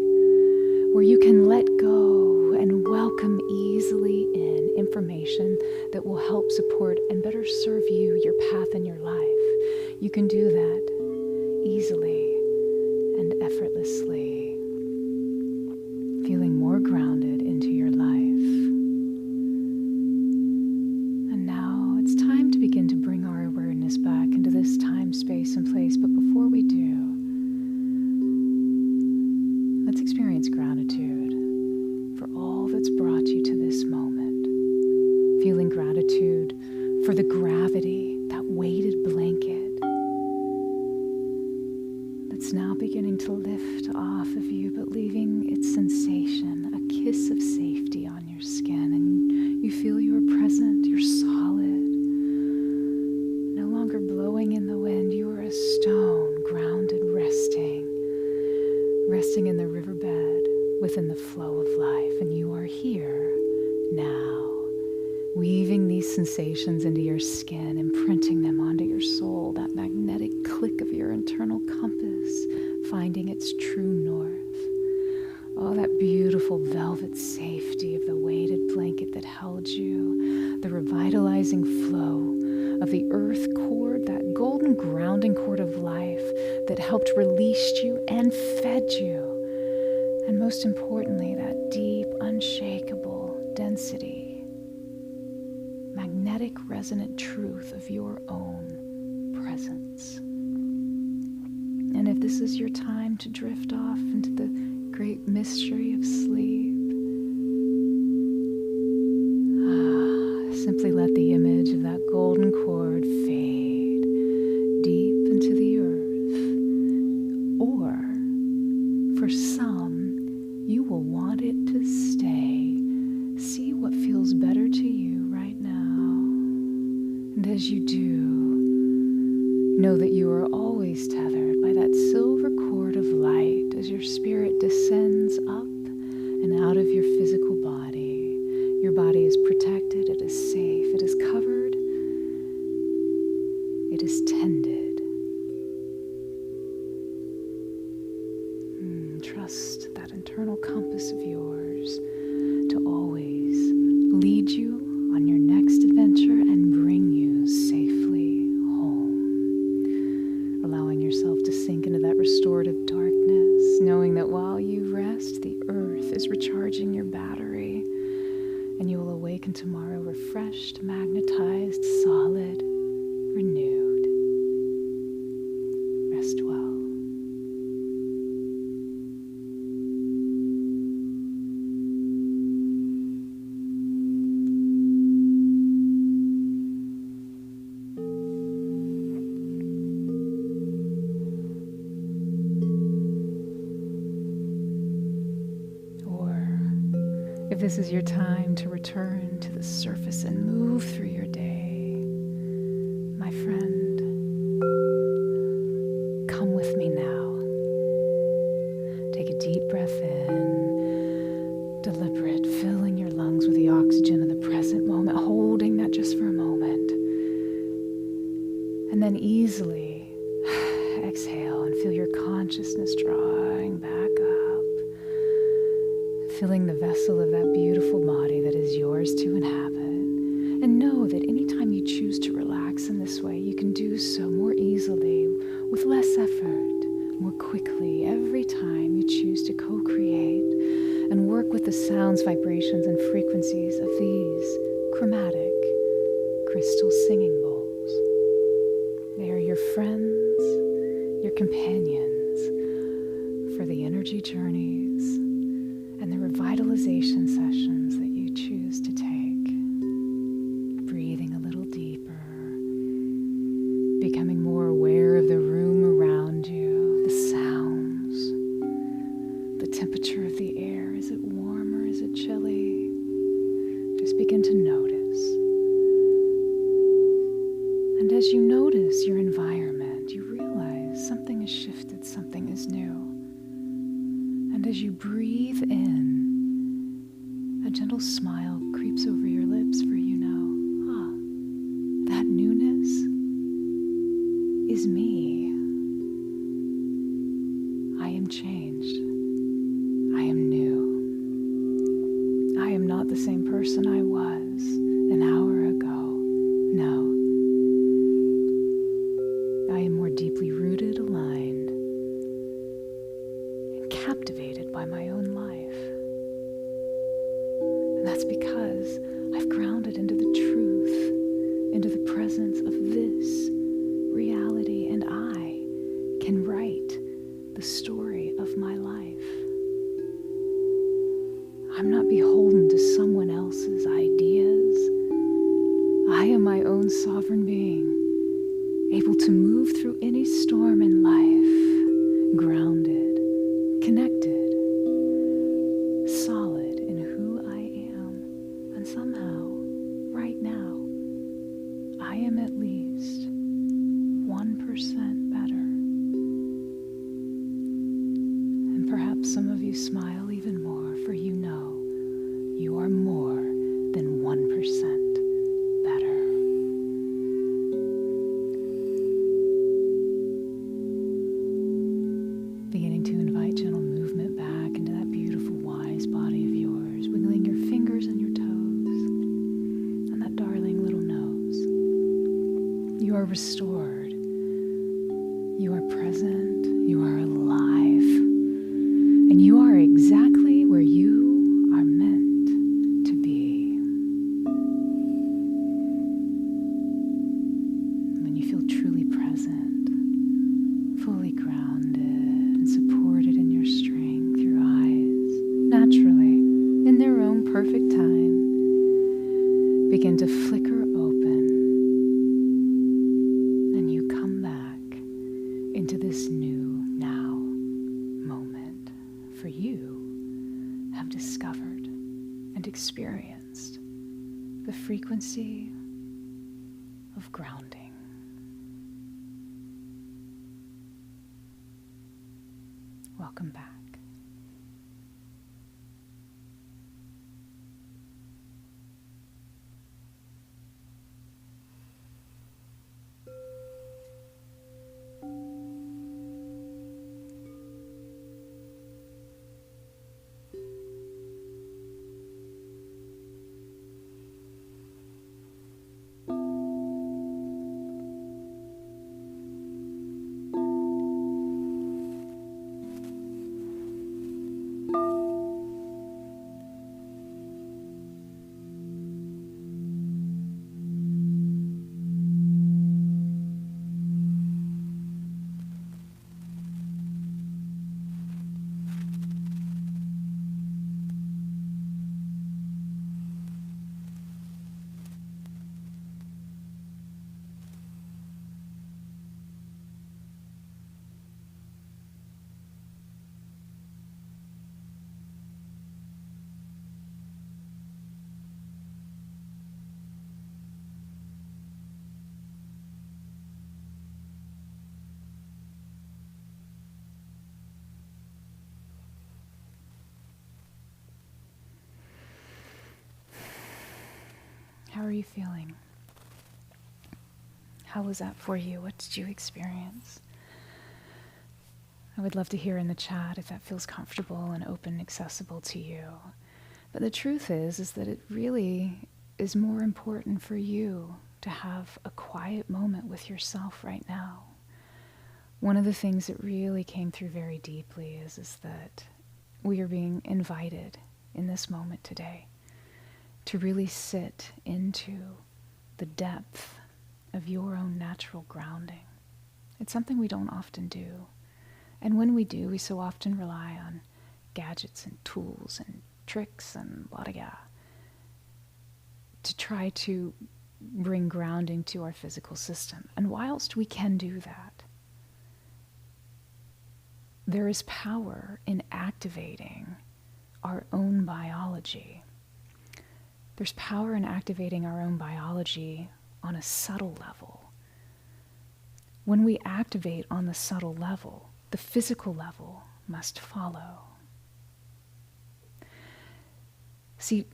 where you can let go and welcome easily in information that will help support and better serve you, your path, and your life. You can do that easily and effortlessly, feeling more grounded into your life. And now it's time to begin to bring our awareness back into this time, space, and place. But before we do, let's experience gratitude for all that's brought you to this moment. Feeling gratitude for the gravity, that weighted blanket that's now beginning to lift off of you, but leaving its sensation, a kiss of safety on your skin. And you feel you are present, you're solid, no longer blowing in the wind. You are a stone, grounded, resting in the riverbed within the flow of life. And you are here now, weaving these sensations into your skin, imprinting them onto your soul, that magnetic click of your internal compass, finding its true north. Oh, that beautiful velvet safety of the weighted blanket that held you, the revitalizing flow of the earth cord, that golden grounding cord of life that helped release you and fed you. And most importantly, that deep, unshakable density, magnetic resonant truth of your own presence. And if this is your time to drift off into the great mystery of sleep, simply let the image of that golden cord fade deep into the earth. Or, for some, you will want it to stay. See what feels better to you right now. And as you do, know that you are always tethered by that silver cord of light as your spirit descends up and out of your physical body. Your body is protected, it is safe, it is covered, it is tended. Trust that internal compass of yours to always lead you on your next adventure and bring you safely home. Allowing yourself to sink into that restorative darkness, knowing that while you rest, the earth is recharging your battery, and you will awaken tomorrow refreshed, magnetized, solid, renewed. Rest well. If this is your time to return to the surface and move through your day, my friend, come with me now. Take a deep breath in, deliberate, filling your lungs with the oxygen of the present moment, holding that just for a moment. And then easily exhale and feel your consciousness drawing back up, filling the vessel of that beautiful body that is yours to inhabit. And know that anytime you choose to relax in this way, you can do so more easily, with less effort, more quickly, every time you choose to co-create and work with the sounds, vibrations, and frequencies of these chromatic crystal singing bowls. They are your friends, your companions for the energy journeys and the revitalization sessions that you choose to take. Breathing a little deeper, becoming more aware of the room around you, the sounds, the temperature of the air. Is it warm or is it chilly? Just begin to notice. And as you notice your environment, you realize something has shifted, something is new. And as you breathe in, a gentle smile creeps over your lips, for you know, that newness is me. I am changed. I am new. I am not the same person I was an hour ago. No. I am more deeply rooted, aligned, and captivated by my own life. And that's because I've grounded into the truth, into the presence of this reality, and I can write the story of my life. I'm not beholden to someone else's ideas. I am my own sovereign being, able to move through any storm in life, grounded, connected, solid in who I am. And somehow, right now, I am at least 1% better. And perhaps some of you smile even more, for you know you are more than 1% better. Beginning to invite gentle movement back into that beautiful, wise body of yours, wiggling your fingers and your toes, and that darling little nose. You are restored. You are present. You are alive. And you are exactly where you are meant to be. When you feel truly present, fully grounded and supported in your strength, your eyes, naturally, in their own perfect time, begin to flicker open, and you come back into this new now moment for you have discovered and experienced the frequency of grounding. Welcome back. How are you feeling? How was that for you? What did you experience? I would love to hear in the chat if that feels comfortable and open and accessible to you. But the truth is that it really is more important for you to have a quiet moment with yourself right now. One of the things that really came through very deeply is that we are being invited in this moment today to really sit into the depth of your own natural grounding. It's something we don't often do. And when we do, we so often rely on gadgets and tools and tricks and blah, blah, blah to try to bring grounding to our physical system. And whilst we can do that, there is power in activating our own biology. There's power in activating our own biology on a subtle level. When we activate on the subtle level, the physical level must follow. See,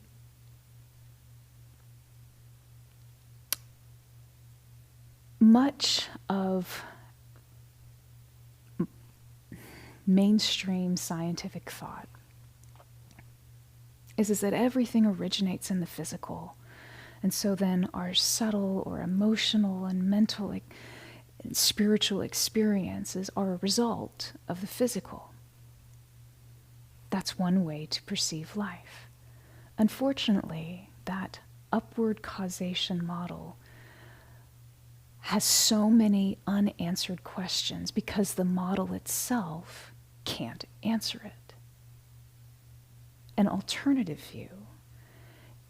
much of mainstream scientific thought is that everything originates in the physical. And so then our subtle or emotional and mental and spiritual experiences are a result of the physical. That's one way to perceive life. Unfortunately, that upward causation model has so many unanswered questions because the model itself can't answer it. An alternative view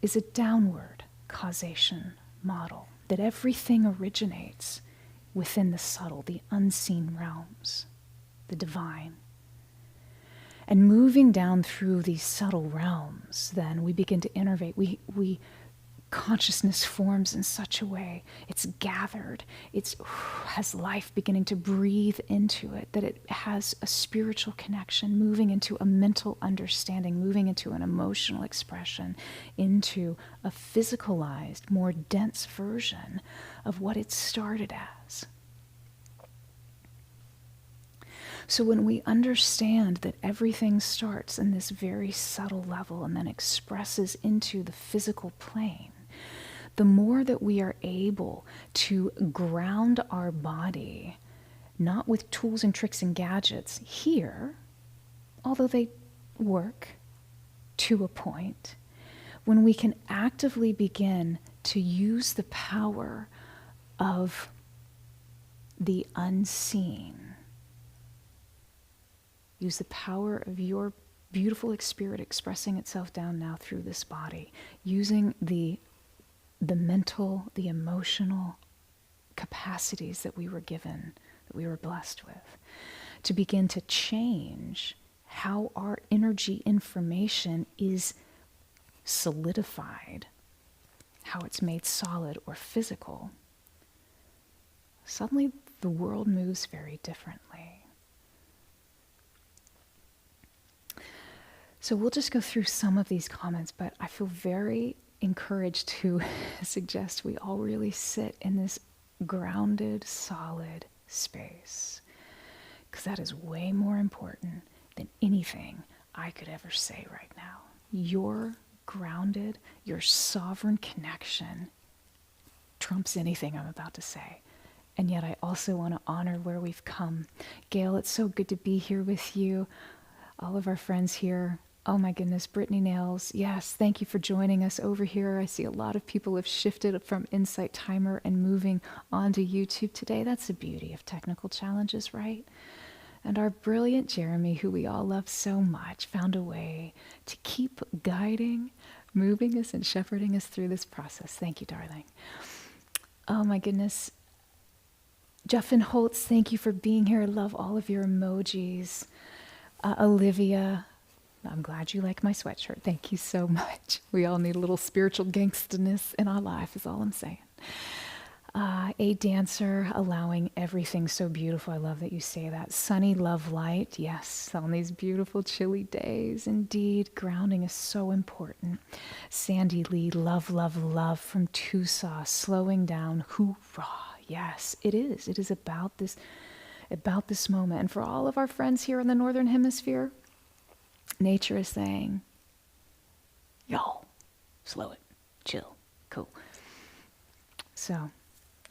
is a downward causation model, that everything originates within the subtle, the unseen realms, the divine. And moving down through these subtle realms, then we begin to innovate. We consciousness forms in such a way, it's gathered, it has life beginning to breathe into it, that it has a spiritual connection, moving into a mental understanding, moving into an emotional expression, into a physicalized, more dense version of what it started as. So when we understand that everything starts in this very subtle level and then expresses into the physical plane, the more that we are able to ground our body, not with tools and tricks and gadgets here, although they work to a point, when we can actively begin to use the power of the unseen, use the power of your beautiful spirit expressing itself down now through this body, using the mental, the emotional capacities that we were given, that we were blessed with, to begin to change how our energy information is solidified, how it's made solid or physical, suddenly the world moves very differently. So we'll just go through some of these comments, but I feel very encouraged to suggest we all really sit in this grounded, solid space, because that is way more important than anything I could ever say right now. Your grounded, your sovereign connection trumps anything I'm about to say. And yet I also want to honor where we've come. Gail, it's so good to be here with you. All of our friends here. Oh my goodness, Brittany Nails. Yes, thank you for joining us over here. I see a lot of people have shifted from Insight Timer and moving onto YouTube today. That's the beauty of technical challenges, right? And our brilliant Jeremy, who we all love so much, found a way to keep guiding, moving us and shepherding us through this process. Thank you, darling. Oh my goodness. Jeff and Holtz, thank you for being here. I love all of your emojis. Olivia, I'm glad you like my sweatshirt. Thank you so much. We all need a little spiritual gangsterness in our life is all I'm saying. A dancer, allowing everything so beautiful. I love that you say that. Sunny, love, light. Yes, on these beautiful chilly days. Indeed, grounding is so important. Sandy Lee, love, love, love from Tucson. Slowing down. Hoorah. Yes, it is. It is about this moment. And for all of our friends here in the Northern Hemisphere, nature is saying, yo, slow it, chill, cool. So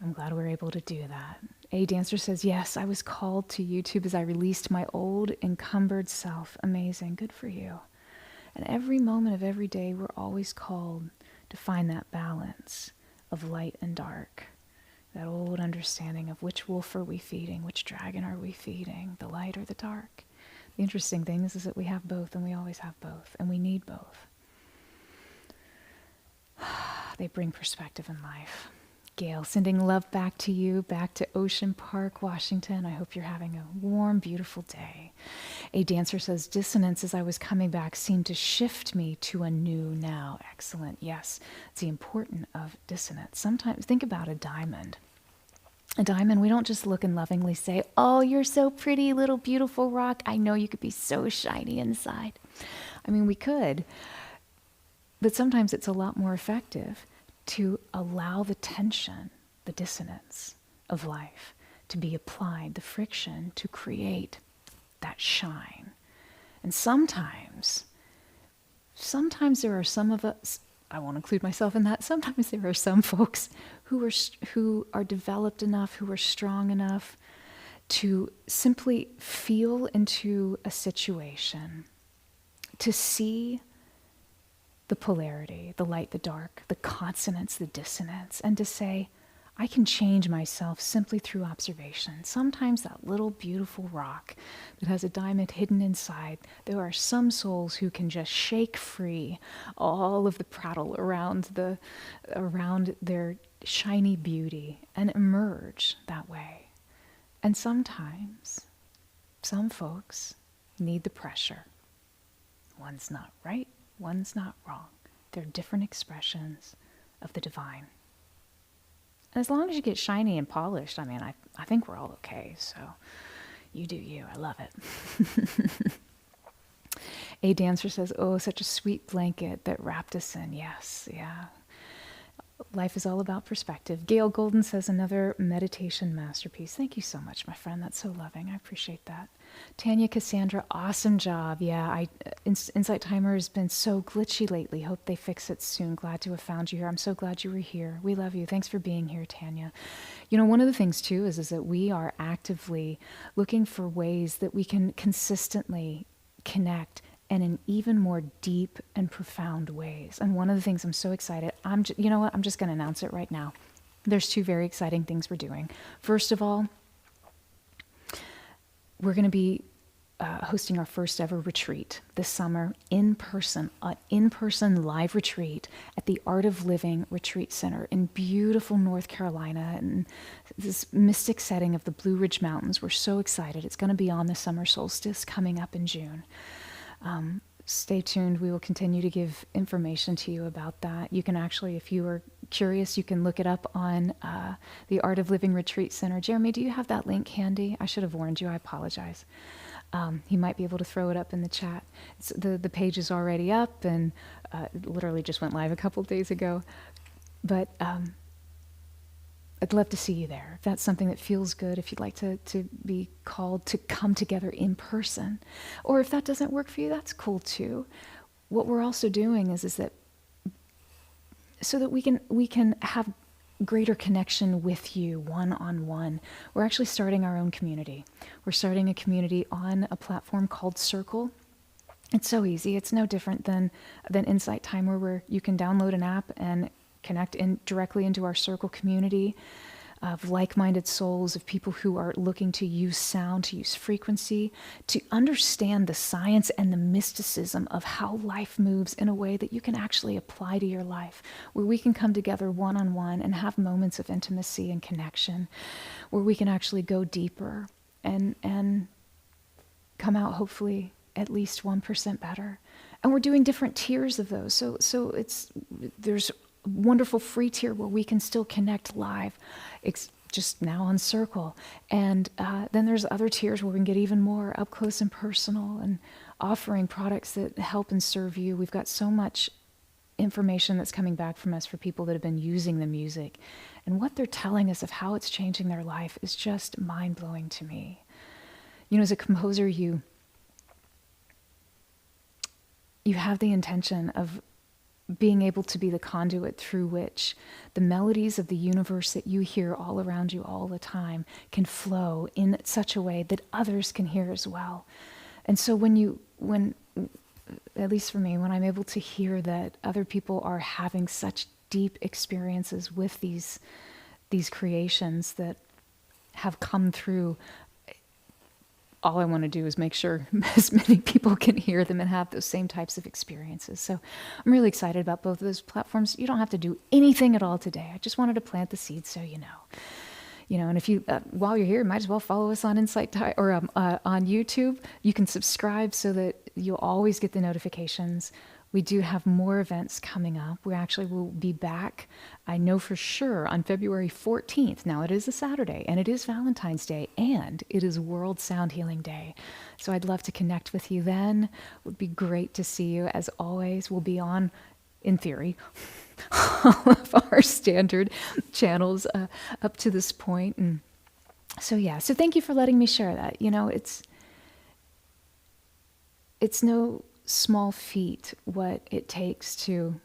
I'm glad we're able to do that. A dancer says, yes, I was called to YouTube as I released my old encumbered self. Amazing, good for you. And every moment of every day, we're always called to find that balance of light and dark. That old understanding of which wolf are we feeding, which dragon are we feeding, the light or the dark. The interesting thing is that we have both, and we always have both, and we need both. They bring perspective in life. Gail, sending love back to you, back to Ocean Park, Washington. I hope you're having a warm, beautiful day. A dancer says, dissonance as I was coming back seemed to shift me to a new now. Excellent. Yes, it's the importance of dissonance. Sometimes, think about a diamond. A diamond, we don't just look and lovingly say, oh, you're so pretty, little beautiful rock. I know you could be so shiny inside. I mean, we could, but sometimes it's a lot more effective to allow the tension, the dissonance of life to be applied, the friction to create that shine. And sometimes there are some of us, I won't include myself in that, sometimes there are some folks who are developed enough, who are strong enough to simply feel into a situation, to see the polarity, the light, the dark, the consonance, the dissonance, and to say, I can change myself simply through observation. Sometimes that little beautiful rock that has a diamond hidden inside, there are some souls who can just shake free all of the prattle around their shiny beauty and emerge that way. And sometimes, some folks need the pressure. One's not right, one's not wrong. They're different expressions of the divine. And as long as you get shiny and polished, I mean, I think we're all okay. So you do you. I love it. A dancer says, oh, such a sweet blanket that wrapped us in. Yes, yeah. Life is all about perspective. Gail Golden says, another meditation masterpiece. Thank you so much, my friend. That's so loving. I appreciate that. Tanya Cassandra, awesome job. Yeah, Insight Timer has been so glitchy lately. Hope they fix it soon. Glad to have found you here. I'm so glad you were here. We love you. Thanks for being here, Tanya. You know, one of the things, too, is that we are actively looking for ways that we can consistently connect and in even more deep and profound ways. And one of the things I'm so excited, you know what, I'm just going to announce it right now. There's two very exciting things we're doing. First of all, we're going to be hosting our first ever retreat this summer in person, an in-person live retreat at the Art of Living Retreat Center in beautiful North Carolina, and this mystic setting of the Blue Ridge Mountains. We're so excited. It's going to be on the summer solstice coming up in June. Stay tuned. We will continue to give information to you about that. You can actually, if you are curious, you can look it up on the Art of Living Retreat Center. Jeremy, do you have that link handy? I should have warned you. I apologize. He might be able to throw it up in the chat. The page is already up, and literally just went live a couple days ago. But I'd love to see you there. If that's something that feels good, if you'd like to be called to come together in person. Or if that doesn't work for you, that's cool too. What we're also doing is that so that we can have greater connection with you one-on-one. We're actually starting our own community. We're starting a community on a platform called Circle. It's so easy. It's no different than Insight Timer, where you can download an app and connect directly into our Circle community of like-minded souls, of people who are looking to use sound, to use frequency, to understand the science and the mysticism of how life moves in a way that you can actually apply to your life, where we can come together one-on-one and have moments of intimacy and connection, where we can actually go deeper and come out hopefully at least 1% better. And we're doing different tiers of those. So there's wonderful free tier where we can still connect live. It's just now on Circle. And then there's other tiers where we can get even more up close and personal and offering products that help and serve you. We've got so much information that's coming back from us for people that have been using the music. And what they're telling us of how it's changing their life is just mind-blowing to me. You know, as a composer, you have the intention of being able to be the conduit through which the melodies of the universe that you hear all around you all the time can flow in such a way that others can hear as well. And so when at least for me, when I'm able to hear that other people are having such deep experiences with these creations that have come through, all I want to do is make sure as many people can hear them and have those same types of experiences. So I'm really excited about both of those platforms. You don't have to do anything at all today. I just wanted to plant the seed so you know. You know, and if you, while you're here, you might as well follow us on Insight or on YouTube. You can subscribe so that you'll always get the notifications. We do have more events coming up. We actually will be back, I know for sure, on February 14th. Now, it is a Saturday, and it is Valentine's Day, and it is World Sound Healing Day. So I'd love to connect with you then. It would be great to see you. As always, we'll be on, in theory, all of our standard channels up to this point. And so, yeah. So thank you for letting me share that. You know, it's no small feat what it takes to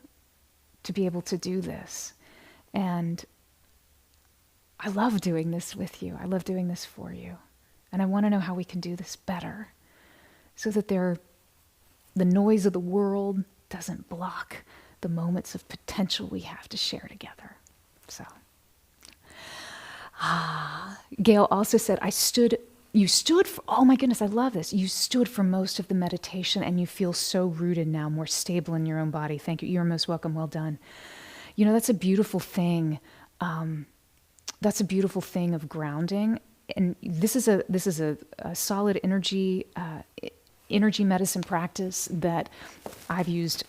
be able to do this. And I love doing this with you. I love doing this for you. And I want to know how we can do this better so that the noise of the world doesn't block the moments of potential we have to share together. So, Gail also said, you stood for, oh my goodness, I love this. You stood for most of the meditation and you feel so rooted now, more stable in your own body. Thank you. You're most welcome. Well done. You know, that's a beautiful thing. That's a beautiful thing of grounding. And this is a solid energy medicine practice that I've used,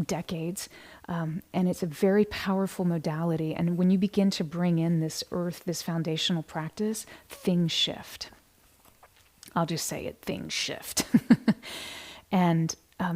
decades. And it's a very powerful modality. And when you begin to bring in this earth, this foundational practice, things shift. I'll just say it, things shift. And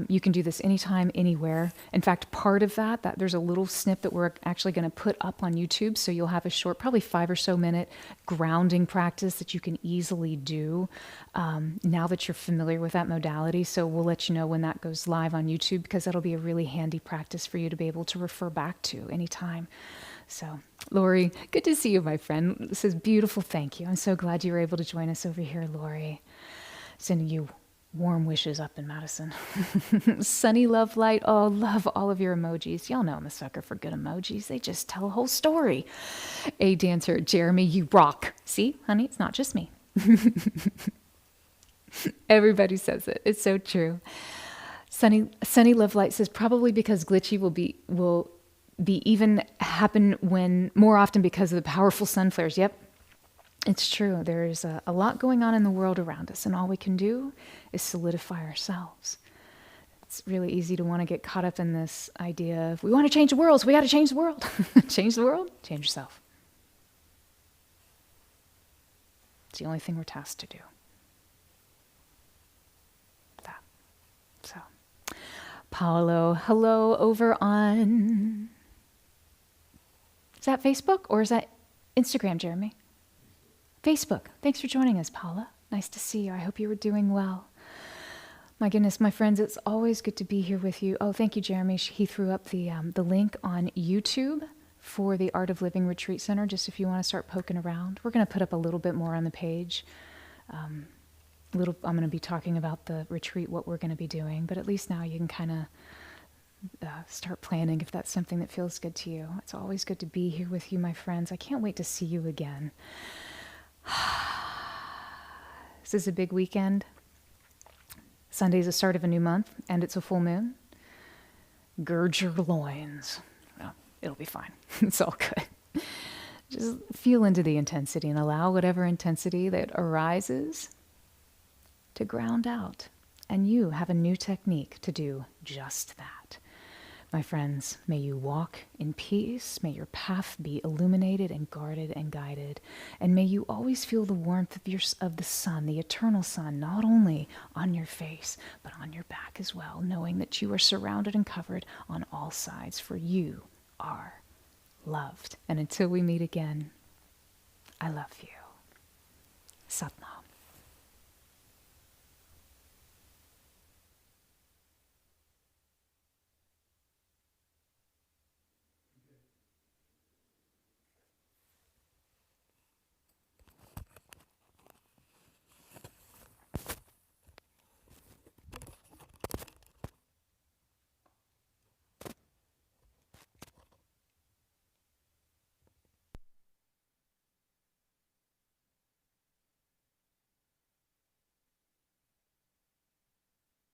you can do this anytime, anywhere. In fact, part of that there's a little snip that we're actually going to put up on YouTube. So you'll have a short, probably 5 or so minute grounding practice that you can easily do now that you're familiar with that modality. So we'll let you know when that goes live on YouTube, because that'll be a really handy practice for you to be able to refer back to anytime. So, Lori, good to see you, my friend. This is beautiful. Thank you. I'm so glad you were able to join us over here, Lori. Sending you warm wishes up in Madison. Sunny love light. Oh, love all of your emojis. Y'all know I'm a sucker for good emojis. They just tell a whole story. A dancer, Jeremy, you rock. See, honey, it's not just me. Everybody says it. It's so true. Sunny Love Light says probably because glitchy will be even happen when more often because of the powerful sun flares. Yep, it's true. There's a lot going on in the world around us, and all we can do is solidify ourselves. It's really easy to want to get caught up in this idea of we want to change the world, so we got to change the world. Change the world, change yourself. It's the only thing we're tasked to do. That. So, Paolo, hello over on... Is that Facebook or is that Instagram, Jeremy? Facebook. Thanks for joining us, Paula. Nice to see you. I hope you were doing well. My goodness, my friends, it's always good to be here with you. Oh, thank you, Jeremy. He threw up the link on YouTube for the Art of Living Retreat Center, just if you want to start poking around. We're going to put up a little bit more on the page. I'm going to be talking about the retreat, what we're going to be doing, but at least now you can kind of start planning if that's something that feels good to you. It's always good to be here with you, my friends. I can't wait to see you again. This is a big weekend. Sunday's the start of a new month, and it's a full moon. Gird your loins. Well, it'll be fine. It's all good. Just feel into the intensity and allow whatever intensity that arises to ground out. And you have a new technique to do just that. My friends, may you walk in peace. May your path be illuminated and guarded and guided. And may you always feel the warmth of the sun, the eternal sun, not only on your face, but on your back as well, knowing that you are surrounded and covered on all sides, for you are loved. And until we meet again, I love you. Satnam.